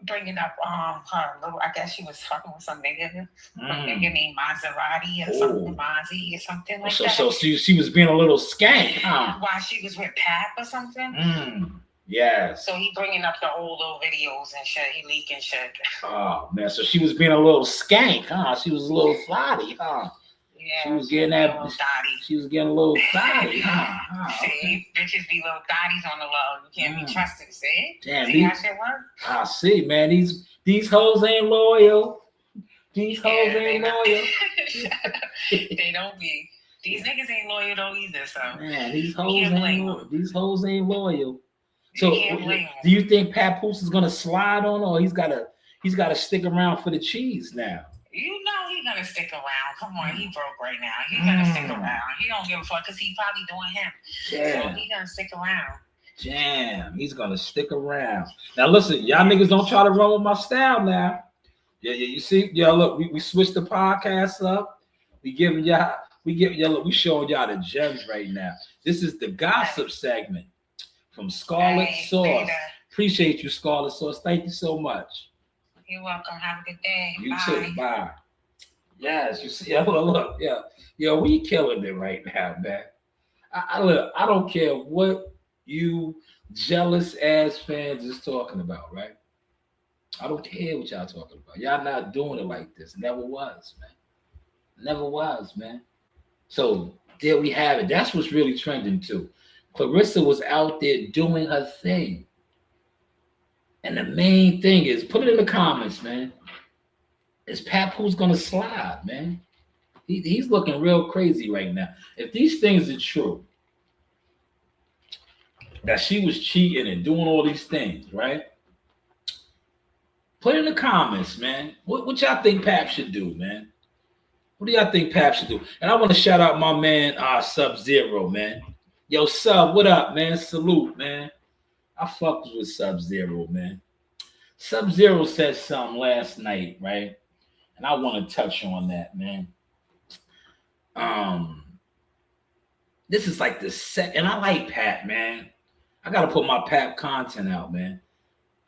bringing up her little. I guess she was fucking with some nigga named Maserati or something, Mozzie or something like that. So she was being a little skank, huh? While she was with Pap or something. Yes. So he bringing up the old little videos and shit. He leaking shit. Oh man, so she was being a little skank, huh? She was a little flotty, huh? Yeah, she was getting that. She was getting a little thotty, huh? See, bitches be little thotties on the low. You can't be trusted. See? Damn, see how shit work? I see, man. These hoes ain't loyal. These hoes ain't loyal. They don't be. These niggas ain't loyal though either. So man, these hoes ain't loyal. So do you think Papoose is gonna slide on, or he's gotta stick around for the cheese now? You know he's gonna stick around. Come on, he broke right now. He's gonna stick around. He don't give a fuck because he probably doing him. Damn. So he gonna stick around. Damn, he's gonna stick around. Now listen, y'all niggas don't try to run with my style now. Yeah, you see, look, we switched the podcast up. We showing y'all the gems right now. This is the gossip segment from Scarlet Sauce. Appreciate you, Scarlet Sauce. Thank you so much. You're welcome. Have a good day. You Bye. too. Bye. Yes, you see. Look. Yeah. We killing it right now, man. I don't care what you jealous ass fans is talking about, right? I don't care what y'all talking about. Y'all not doing it like this. Never was, man. Never was, man. So there we have it. That's what's really trending too. Clarissa was out there doing her thing. And the main thing is, put it in the comments, man. Is Papoose gonna slide, man? He's looking real crazy right now. If these things are true, that she was cheating and doing all these things, right? Put in the comments, man. What y'all think Pap should do, man? What do y'all think Pap should do? And I want to shout out my man, Sub-Zero, man. Yo, Sub, what up, man? Salute, man. I fucked with Sub-Zero, man. Sub-Zero said something last night, right? And I want to touch on that, man. This is like the second, and I like Pap, man. I gotta put my Pap content out, man.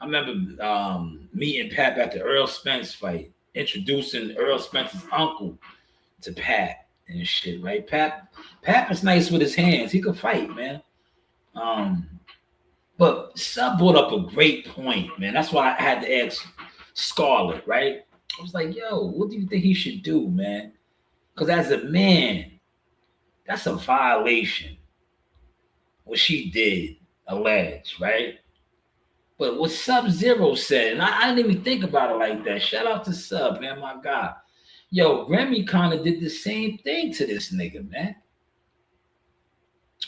I remember meeting Pap at the Earl Spence fight, introducing Earl Spence's uncle to Pap and shit, right? Pap is nice with his hands. He could fight, man. But Sub brought up a great point, man. That's why I had to ask Scarlett, right? I was like, yo, what do you think he should do, man? Because as a man, that's a violation. What she did, alleged, right? But what Sub-Zero said, and I didn't even think about it like that. Shout out to Sub, man, my God. Yo, Remy kind of did the same thing to this nigga, man.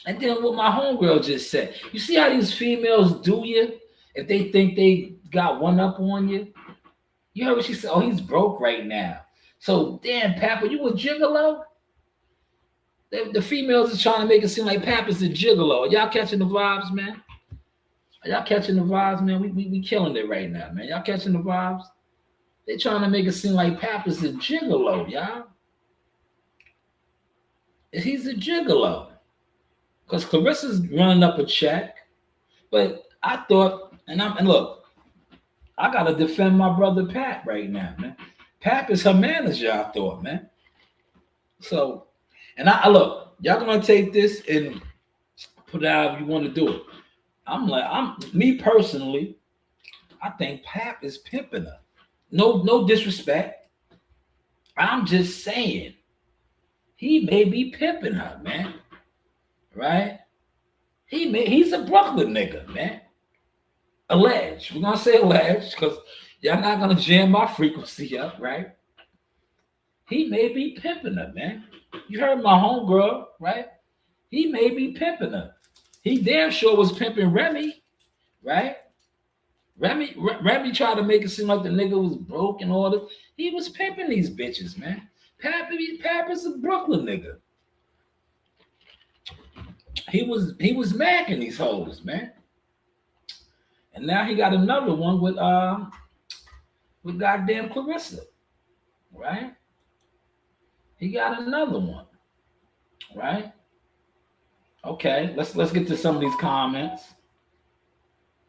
And then what my homegirl just said, you see how these females do you if they think they got one up on you? You heard what she said? Oh, he's broke right now. So, damn, Papa, you a gigolo? The females are trying to make it seem like Papa's a gigolo. Are y'all catching the vibes, man? Are y'all catching the vibes, man? We killing it right now, man. Y'all catching the vibes? They trying to make it seem like Papa's a gigolo, y'all. He's a gigolo. Because Clarissa's running up a check. But I thought, and look, I gotta defend my brother Pat right now, man. Pap is her manager, I thought, man. So, and I look, y'all gonna take this and put it out if you want to do it. Me personally, I think Pap is pimping her. No disrespect. I'm just saying, he may be pimping her, man. Right? He's a Brooklyn nigga, man. Alleged. We're gonna say alleged because y'all not gonna jam my frequency up, right? He may be pimping her, man. You heard my homegirl, right? He may be pimping her. He damn sure was pimping Remy, right? Remy tried to make it seem like the nigga was broke and all this. He was pimping these bitches, man. Pap is a Brooklyn nigga. He was macking these hoes, man. And now he got another one with goddamn Clarissa, right? He got another one, right? Okay, let's get to some of these comments.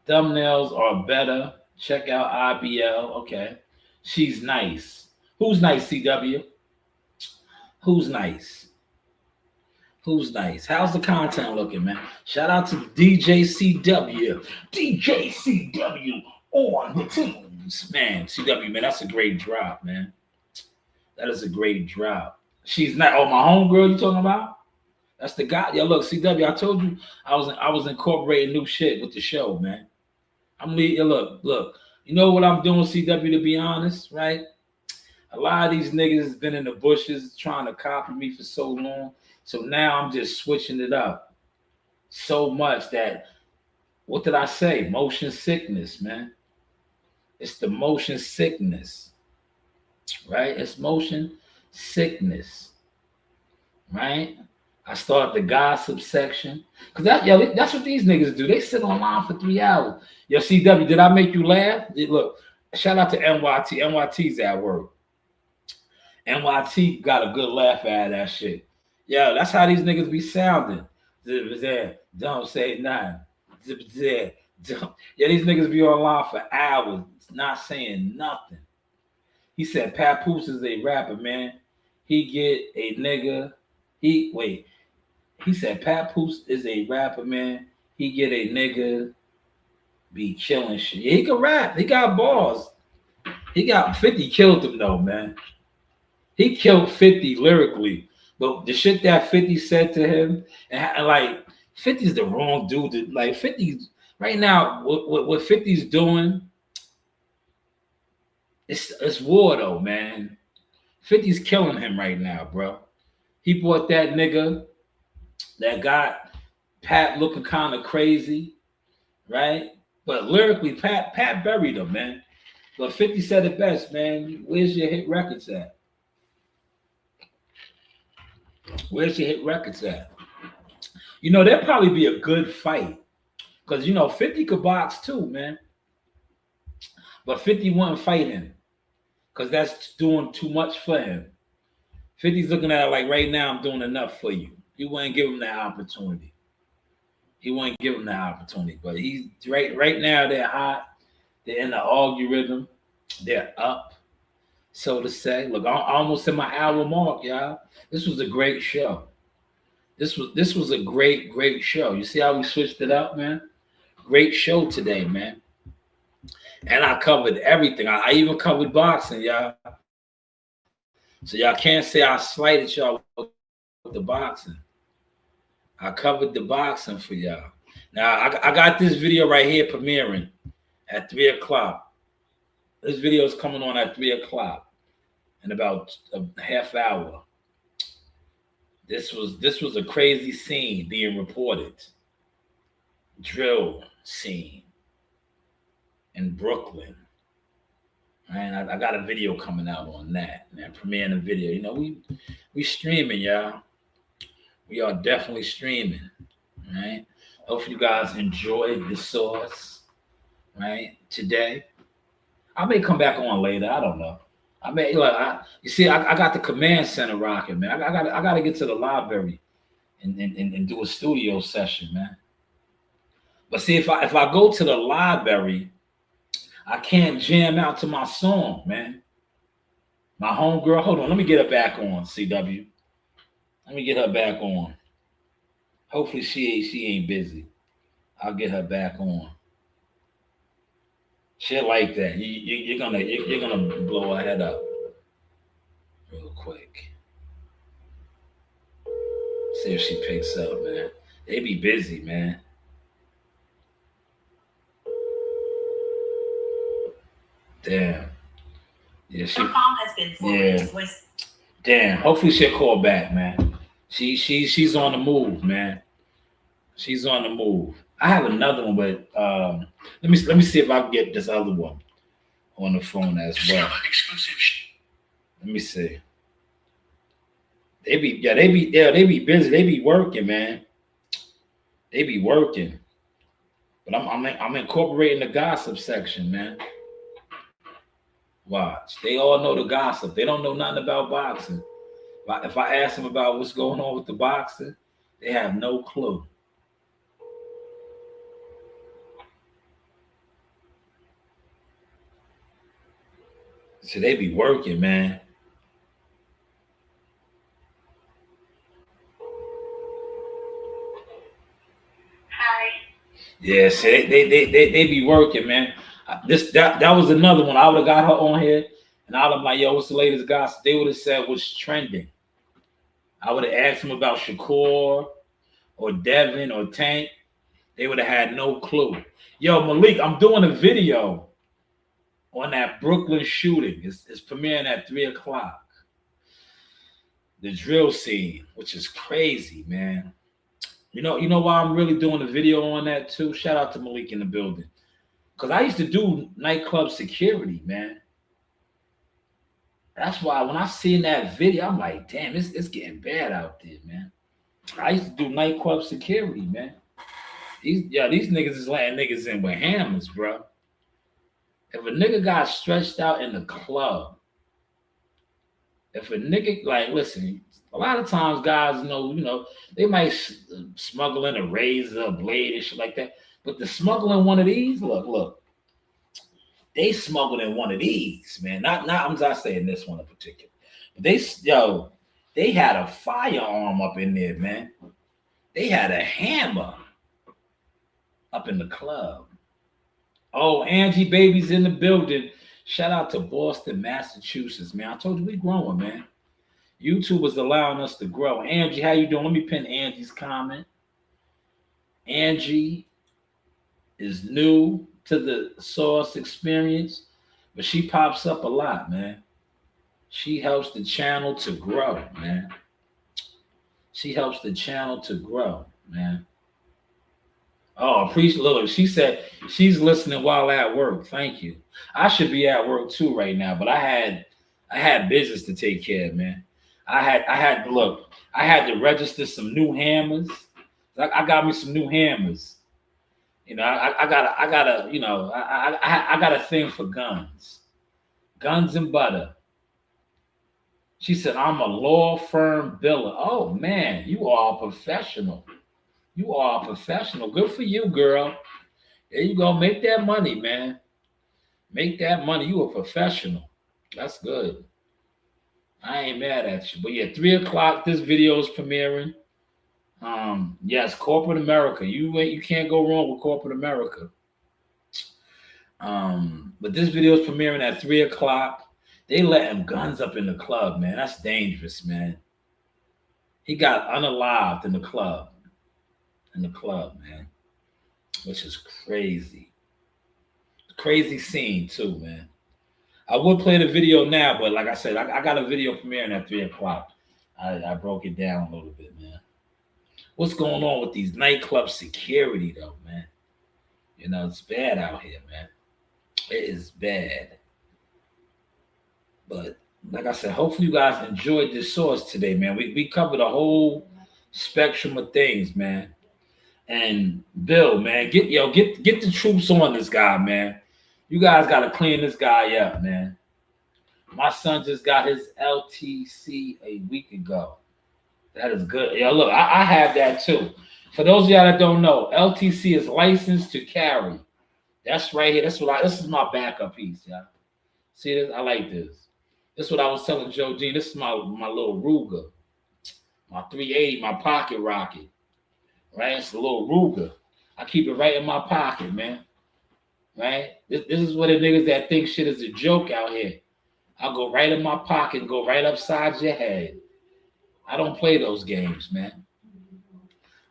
Thumbnails are better. Check out IBL. Okay, she's nice. Who's nice, CW? Who's nice? Who's nice? How's the content looking, man? Shout out to DJ CW. DJ CW on the tunes. Man, CW, man, that's a great drop, man. That is a great drop. She's not, oh, my homegirl you talking about? That's the guy. Yo, look, CW, I told you I was incorporating new shit with the show, man. Look, you know what I'm doing, CW, to be honest, right? A lot of these niggas has been in the bushes trying to copy me for so long. So now I'm just switching it up so much that, what did I say? Motion sickness, man. It's the motion sickness, right? It's motion sickness, right? I start the gossip section. Because that's what these niggas do. They sit online for 3 hours. Yo, CW, did I make you laugh? Look, shout out to NYT. NYT's at work. NYT got a good laugh out of that shit. Yo, that's how these niggas be sounding. Don't say nothing. Yeah, these niggas be online for hours, not saying nothing. He said Papoose is a rapper, man. He get a nigga. He said Papoose is a rapper, man. He get a nigga be killing shit. Yeah, he can rap. He got balls. He got 50 killed him though, man. He killed 50 lyrically. But the shit that 50 said to him, and like 50's the wrong dude. Like 50's right now, what 50's doing, it's war though, man. 50's killing him right now, bro. He bought that nigga that got Pat looking kind of crazy, right? But lyrically, Pat buried him, man. But 50 said it best, man. Where's your hit records at? Where's your hit records at? You know, there'd probably be a good fight. Because, you know, 50 could box too, man. But 50 wouldn't fight him. Because that's doing too much for him. 50's looking at it like, right now, I'm doing enough for you. He wouldn't give him that opportunity. He wouldn't give him that opportunity. But he's right now, they're hot. They're in the algorithm. They're up, so to say. Look, I'm almost in my hour mark, y'all. This was a great show. This was a great show. You see how we switched it up, man? Great show today, man. And I covered everything. I even covered boxing, y'all. So y'all can't say I slighted y'all with the boxing. I covered the boxing for y'all. Now, I got this video right here premiering at 3 o'clock. This video is coming on at 3 o'clock in about a half hour. This was a crazy scene being reported. Drill scene in Brooklyn. And I got a video coming out on that, man. Premiering a video. You know, we streaming, y'all. We are definitely streaming, right? Hopefully you guys enjoyed the sauce, right? Today. I may come back on later. I don't know. I may you see, I got the command center rocking, man. I gotta get to the library and do a studio session, man. But see, if I go to the library, I can't jam out to my song, man. My homegirl, hold on, let me get her back on, CW. Let me get her back on. Hopefully she ain't busy. I'll get her back on. Shit like that. You're gonna blow her head up real quick. See if she picks up, man. They be busy, man. Damn. Yeah, she. Your call has been forwarded. Yeah. Damn. Hopefully she'll call back, man. She's on the move, man. She's on the move. I have another one, but let me see if I can get this other one on the phone as well. Let me see. They be busy. They be working, man. They be working. But I'm incorporating the gossip section, man. Watch. They all know the gossip. They don't know nothing about boxing. If I ask them about what's going on with the boxing, they have no clue. So they be working, man. Hi. Yeah, so they be working, man. That was another one. I would have got her on here, and I would have like, yo, what's the latest gossip? They would have said what's trending. I would have asked them about Shakur or Devin or Tank. They would have had no clue. Yo, Malik, I'm doing a video on that Brooklyn shooting. It's premiering at 3 o'clock. The drill scene, which is crazy, man. You know why I'm really doing a video on that too? Shout out to Malik in the building. Because I used to do nightclub security, man. That's why when I seen that video, I'm like, damn, it's getting bad out there, man. I used to do nightclub security, man. These niggas is letting niggas in with hammers, bro. If a nigga got stretched out in the club, if a nigga, like, listen, a lot of times guys know, they might smuggle in a razor, a blade, and shit like that. But to smuggle in one of these, look, they smuggled in one of these, man. I'm not saying this one in particular. But they had a firearm up in there, man. They had a hammer up in the club. Oh, Angie Baby's in the building. Shout out to Boston, Massachusetts, man. I told you we growing, man. YouTube is allowing us to grow. Angie, how you doing? Let me pin Angie's comment. Angie is new to the Sauce experience, but she pops up a lot, man. She helps the channel to grow, man. She helps the channel to grow, man. Oh, appreciate Lily. She said she's listening while at work. Thank you. I should be at work too right now, but I had business to take care of, man. I had look. I had to register some new hammers. I got me some new hammers. You know, I got a, you know, I got a thing for guns and butter. She said, I'm a law firm biller. Oh man, you are a professional. You are a professional. Good for you, girl. There you go. Make that money, man. Make that money. You a professional. That's good. I ain't mad at you. But yeah, 3:00, this video is premiering. Yes, corporate America. You can't go wrong with corporate America. But this video is premiering at 3:00. They letting guns up in the club, man. That's dangerous, man. He got unalived in the club. Man. Which is crazy. Crazy scene too, man. I would play the video now, but like I said, I got a video premiering at 3:00. I broke it down a little bit, man. What's going on with these nightclub security, though, man? You know, it's bad out here, man. It is bad. But like I said, hopefully you guys enjoyed this source today, man. We covered a whole spectrum of things, man. And Bill, man, get the troops on this guy, man. You guys got to clean this guy up, man. My son just got his LTC a week ago. That is good. Yeah, look, I have that too. For those of y'all that don't know, LTC is licensed to carry. That's right here. This is my backup piece, y'all. See this? I like this. This is what I was telling Joe Dean. This is my little Ruger, my 380, my pocket rocket. Right? It's a little Ruger. I keep it right in my pocket, man. Right? This is what the niggas that think shit is a joke out here. I'll go right in my pocket and go right upside your head. I don't play those games, man.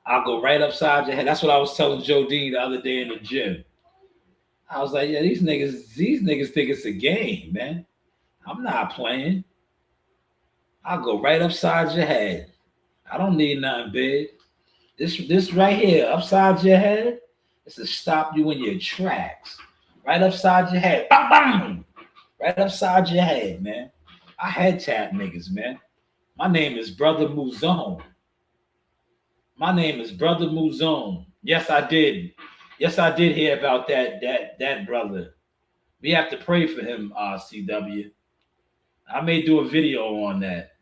I'll go right upside your head. That's what I was telling Joe Dean the other day in the gym. I was like, yeah, these niggas think it's a game, man. I'm not playing. I'll go right upside your head. I don't need nothing big. This right here, upside your head, it's to stop you in your tracks. Right upside your head. Bang, bang. Right upside your head, man. I head tap niggas, man. My name is Brother Muzone. Yes, I did. Yes, I did hear about that brother. We have to pray for him, CW. I may do a video on that.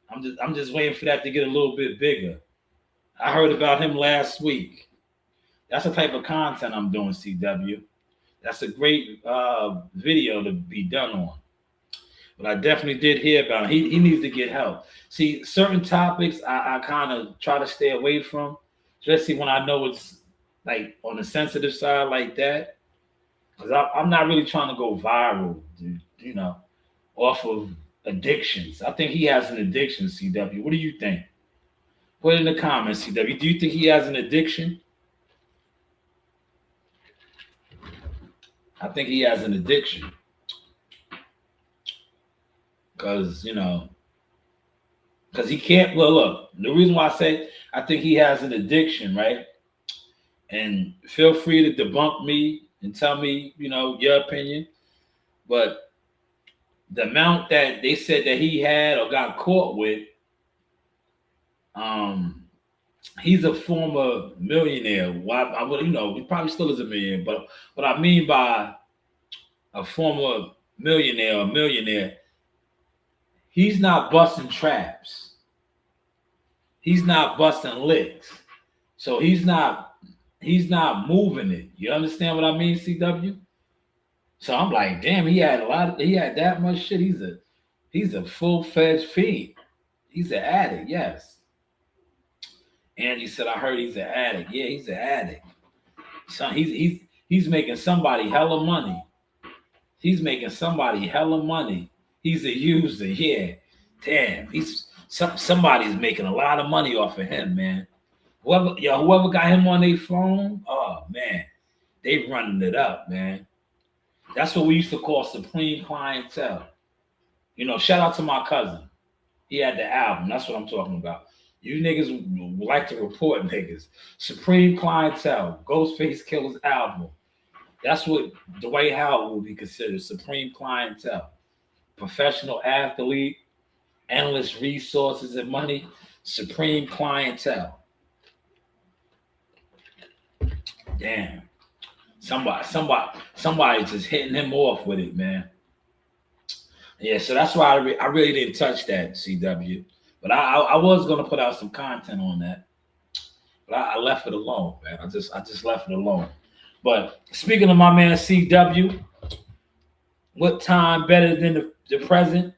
I'm just waiting for that to get a little bit bigger. I heard about him last week. That's the type of content I'm doing, CW. That's a great video to be done on. But I definitely did hear about him. He needs to get help. See, certain topics I kind of try to stay away from, especially when I know it's like on the sensitive side like that. Because I'm not really trying to go viral, you know, off of addictions. I think he has an addiction, CW. What do you think? Put it in the comments, CW. Do you think he has an addiction? I think he has an addiction. Because, you know, because he can't, well, look, the reason why I say I think he has an addiction, right? And feel free to debunk me and tell me, you know, your opinion. But the amount that they said that he had or got caught with, he's a former millionaire. You know, he probably still is a millionaire, but what I mean by a former millionaire, he's not busting traps. He's not busting licks. So he's not moving it. You understand what I mean, CW? So I'm like, damn, he had that much shit. He's a full-fledged fiend. He's an addict, yes. Andy said, I heard he's an addict. Yeah, he's an addict. So he's making somebody hella money. He's a user, yeah. Damn, somebody's making a lot of money off of him, man. Whoever got him on their phone, oh man, they running it up, man. That's what we used to call supreme clientele. shout out to my cousin. He had the album. That's what I'm talking about. You niggas like to report niggas. Supreme Clientele, Ghostface Killer's album. That's what Dwight Howard would be considered. Supreme Clientele. Professional athlete, endless resources and money. Supreme Clientele. Damn. Somebody just hitting him off with it, man. Yeah, so that's why I really didn't touch that, CW. But I was gonna put out some content on that, but I left it alone, man. I just left it alone. But speaking of my man CW, what time better than the present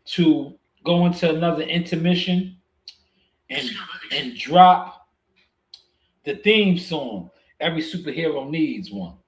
to go into another intermission and drop the theme song? Every superhero needs one.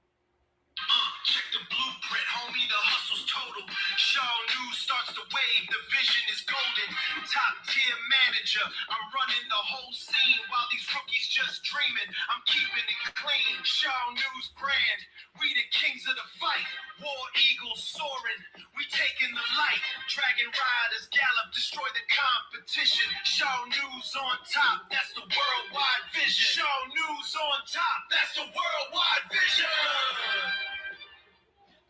Check the blueprint, homie, the hustle's total. Shanewz starts the wave, the vision is golden. Top tier manager, I'm running the whole scene while these rookies just dreaming. I'm keeping it clean. Shanewz brand, we the kings of the fight. War eagles soaring, we taking the light. Dragon riders gallop, destroy the competition. Shanewz on top, that's the worldwide vision. Shanewz on top, that's the worldwide vision.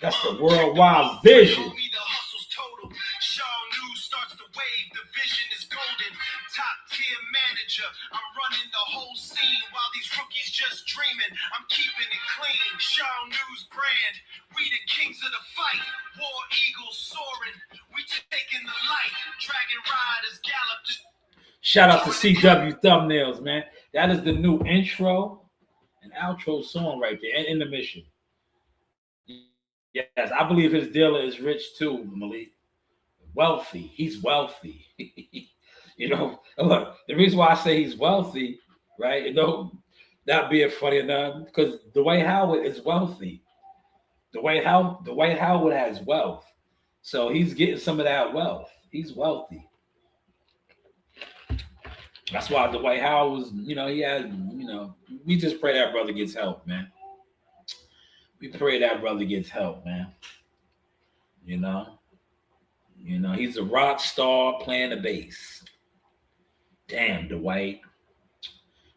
That's the worldwide vision. The hustle's total. Shanewz starts the wave. The vision is golden. Top tier manager. I'm running the whole scene while these rookies just dreaming. I'm keeping it clean. Shanewz brand. We the kings of the fight. War eagles soaring. We taking the light. Dragon riders gallop. Shout out to CW Thumbnails, man. That is the new intro and outro song right there, and intermission. Yes, I believe his dealer is rich too, Malik. Wealthy. He's wealthy. Look, the reason why I say he's wealthy, right? Not being funny enough, because Dwight Howard is wealthy. Dwight Howard has wealth. So he's getting some of that wealth. He's wealthy. That's why Dwight Howard was, he had, we just pray that brother gets help, man. We pray that brother gets help, man. He's a rock star playing the bass. Damn, Dwight.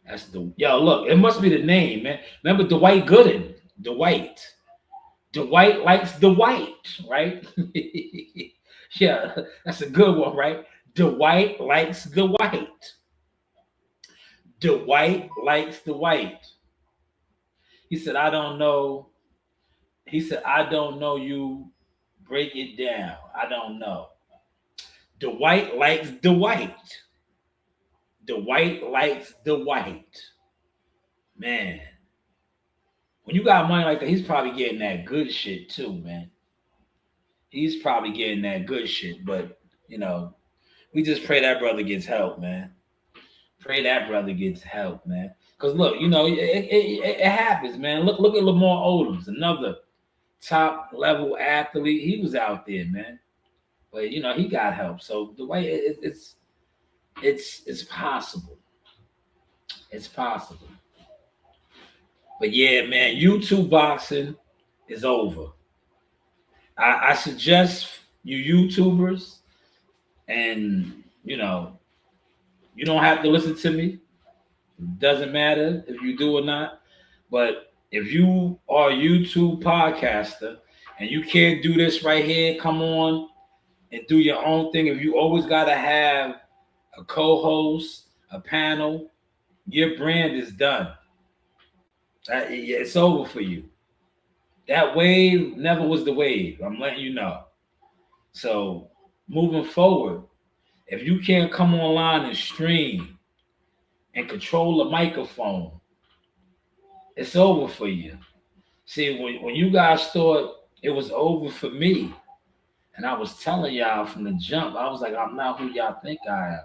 That's look, it must be the name, man. Remember Dwight Gooden? Dwight likes Dwight, right? Yeah, that's a good one, right? Dwight likes Dwight. Dwight likes Dwight. He said, I don't know. He said, I don't know you. Break it down. I don't know. Dwight likes Dwight. Dwight likes Dwight. Man. When you got money like that, he's probably getting that good shit too, man. He's probably getting that good shit. But, we just pray that brother gets help, man. Pray that brother gets help, man. Because, look, it happens, man. Look at Lamar Odoms, another top-level athlete. He was out there, man. But, he got help. So, the way it's possible. It's possible. But, yeah, man, YouTube boxing is over. I suggest you YouTubers, and, you don't have to listen to me. It doesn't matter if you do or not. But if you are a YouTube podcaster and you can't do this right here, come on and do your own thing. If you always got to have a co-host, a panel, your brand is done. It's over for you. That wave never was the wave. I'm letting you know. So moving forward, if you can't come online and stream and control the microphone, it's over for you. See, when you guys thought it was over for me, and I was telling y'all from the jump, I was like, I'm not who y'all think I am.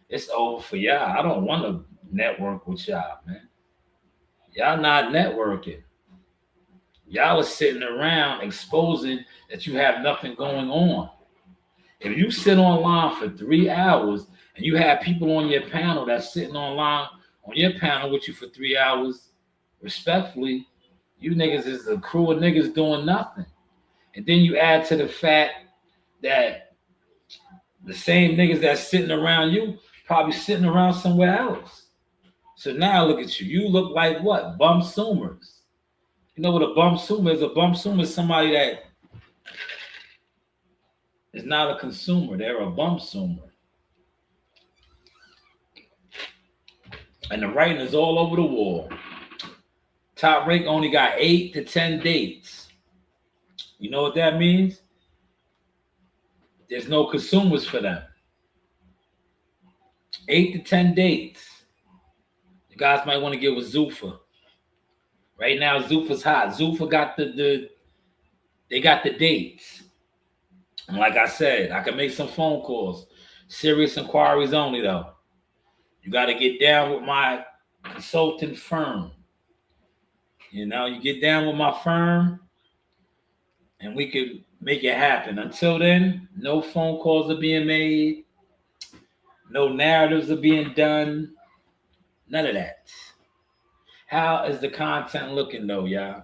It's over for y'all. I don't want to network with y'all, man. Y'all not networking. Y'all are sitting around exposing that you have nothing going on. If you sit online for 3 hours and you have people on your panel that's sitting online on your panel with you for 3 hours, respectfully, you niggas is a crew of niggas doing nothing. And then you add to the fact that The same niggas that's sitting around you probably sitting around somewhere else. So now look at you. You look like what? Bum Sumers. You know what a bum sumer is? A bum sumer is somebody that is not a consumer. They're a bum sumer. And the writing is all over the wall. Top Rank only got 8 to 10 dates. You know what that means? There's no consumers for them. 8 to 10 dates. You guys might want to get with Zuffa. Right now, Zuffa's hot. Zuffa got they got the dates. And like I said, I can make some phone calls. Serious inquiries only, though. You got to get down with my consulting firm. You know, you get down with my firm, and we could make it happen. Until then, no phone calls are being made. No narratives are being done. None of that. How is the content looking, though, y'all?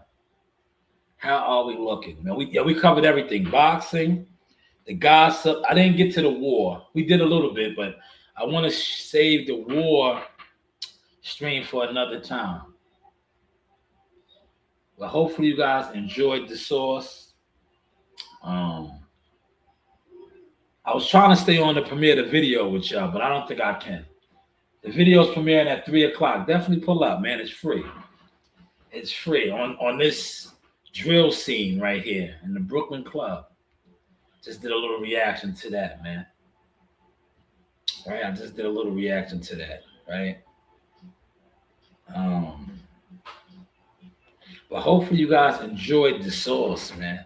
How are we looking? Man, we covered everything. Boxing, the gossip. I didn't get to the war. We did a little bit, but I want to save the war stream for another time. Well, hopefully you guys enjoyed the sauce. I was trying to stay on to premiere the video with y'all, but I don't think I can. The video's premiering at 3 o'clock. Definitely pull up, man. It's free. It's free on this drill scene right here in the Brooklyn Club. Just did a little reaction to that, man. Right? I just did a little reaction to that, right? But hopefully you guys enjoyed the sauce, man.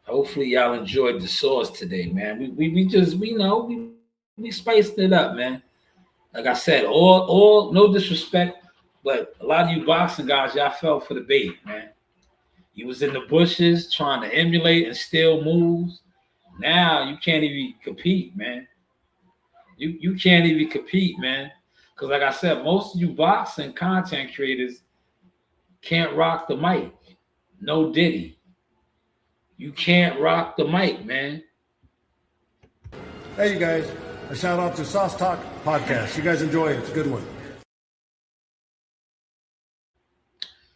Hopefully y'all enjoyed the sauce today, man. We spiced it up, man. Like I said, all no disrespect, but a lot of you boxing guys, y'all fell for the bait, man. You was in the bushes trying to emulate and steal moves. Now you can't even compete, man. You can't even compete, man. Because like I said, most of you boxing content creators can't rock the mic. No Diddy. You can't rock the mic, man. Hey, you guys. A shout out to Sauce Talk Podcast. You guys enjoy it. It's a good one.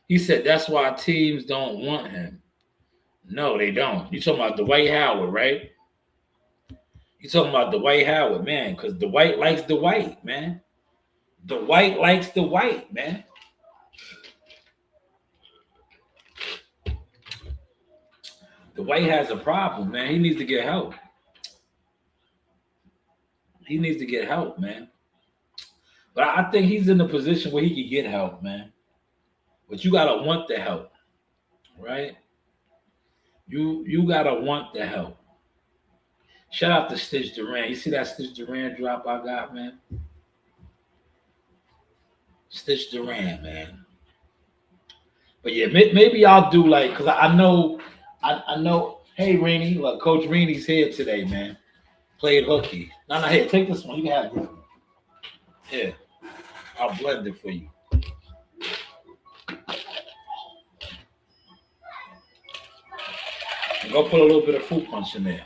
He said that's why teams don't want him. No, they don't. You talking about Dwight Howard, right? You talking about Dwight Howard, man, because Dwight likes Dwight, man. Dwight likes Dwight, man. Dwight has a problem, man. He needs to get help. He needs to get help, man. But I think he's in a position where he can get help, man. But you gotta want the help, right? You gotta want the help. Shout out to Stitch Duran. You see that Stitch Duran drop I got, man? Stitch Duran, man. But yeah, maybe I'll do like, cause I know. Hey, Rainey, look, Coach Rainey's here today, man. Played hooky. No, here, take this one. You can have this one. Here, I'll blend it for you. And go put a little bit of fruit punch in there.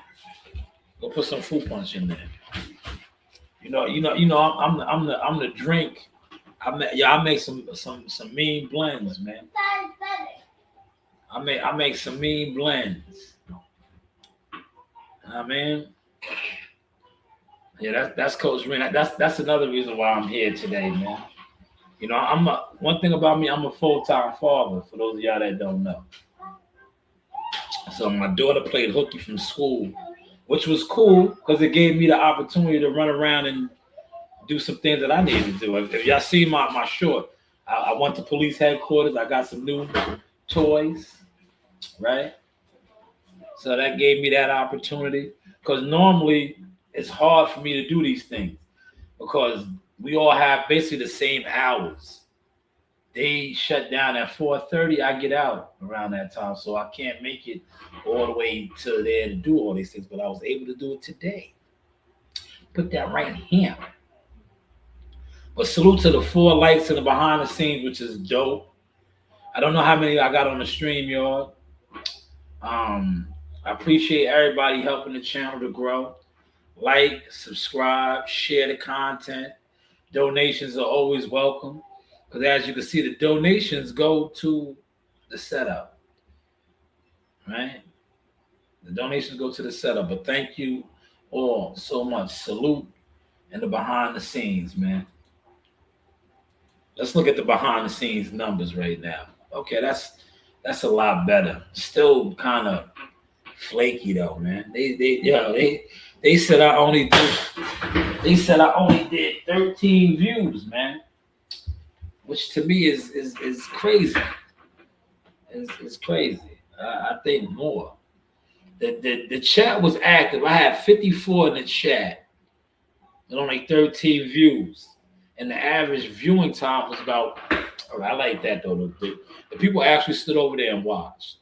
Go put some fruit punch in there. You know. I'm the drink. I make some mean blends, man. I make some mean blends. I mean, yeah, that's Coach Ren. That's another reason why I'm here today, man. You know, one thing about me, I'm a full-time father. For those of y'all that don't know, so my daughter played hooky from school, which was cool because it gave me the opportunity to run around and do some things that I needed to do. If y'all see my short, I went to police headquarters. I got some new toys, right? So that gave me that opportunity because normally it's hard for me to do these things because we all have basically the same hours. They shut down at 4:30. I get out around that time, so I can't make it all the way to there to do all these things, but I was able to do it today. Put that right here. But salute to the 4 likes in the behind the scenes, which is dope. I don't know how many I got on the stream, y'all. I appreciate everybody helping the channel to grow. like, subscribe, share the content. Donations are always welcome because as you can see, the donations go to the setup, right? The donations go to the setup, but thank you all so much. Salute and the behind the scenes, man. Let's look at the behind the scenes numbers right now. Okay, that's a lot better. Still kind of flaky though, man. They said I only did 13 views, man. Which to me is crazy. It's crazy. I think more. The chat was active. I had 54 in the chat and only 13 views. And the average viewing time was about, I like that though. The people actually stood over there and watched.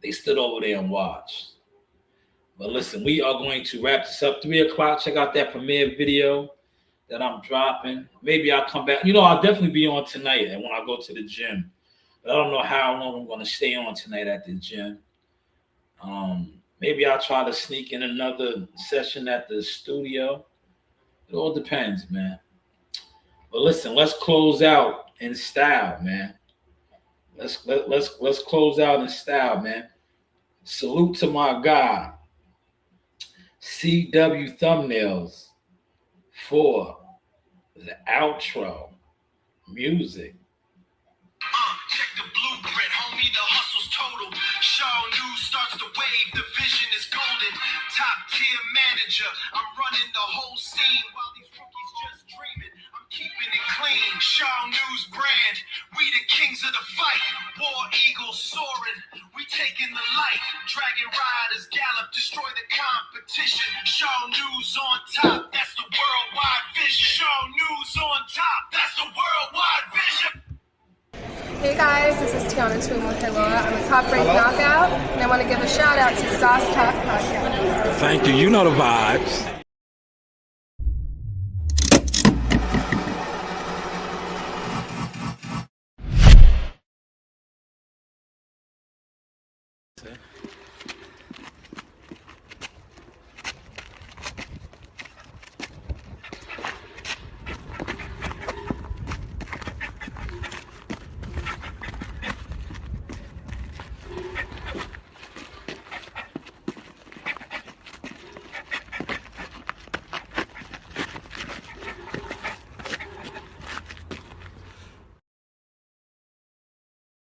They stood over there and watched. But listen, we are going to wrap this up. 3 o'clock. Check out that premiere video that I'm dropping. Maybe I'll come back. I'll definitely be on tonight and when I go to the gym. But I don't know how long I'm going to stay on tonight at the gym. Maybe I'll try to sneak in another session at the studio. It all depends, man. But listen, let's close out in style, man. Let's close out in style, man. Salute to my guy, CW Thumbnails, for the outro music. Check the blueprint, homie, the hustle's total. Shanewz starts the wave, the vision is golden. Top tier manager, I'm running the whole scene while these rookies just dreaming. I'm keeping it clean. Shanewz brand, we the kings of the fight. War eagles soaring, we taking the light. Dragon riders gallop, destroy the competition. Shanewz on top, that's the worldwide vision. Shanewz on top, that's the worldwide vision. Hey guys, this is Tiana Tuimo-Keloa. I'm a top-ranked knockout, and I want to give a shout out to Sauce Talk Podcast. Thank you. You know the vibes.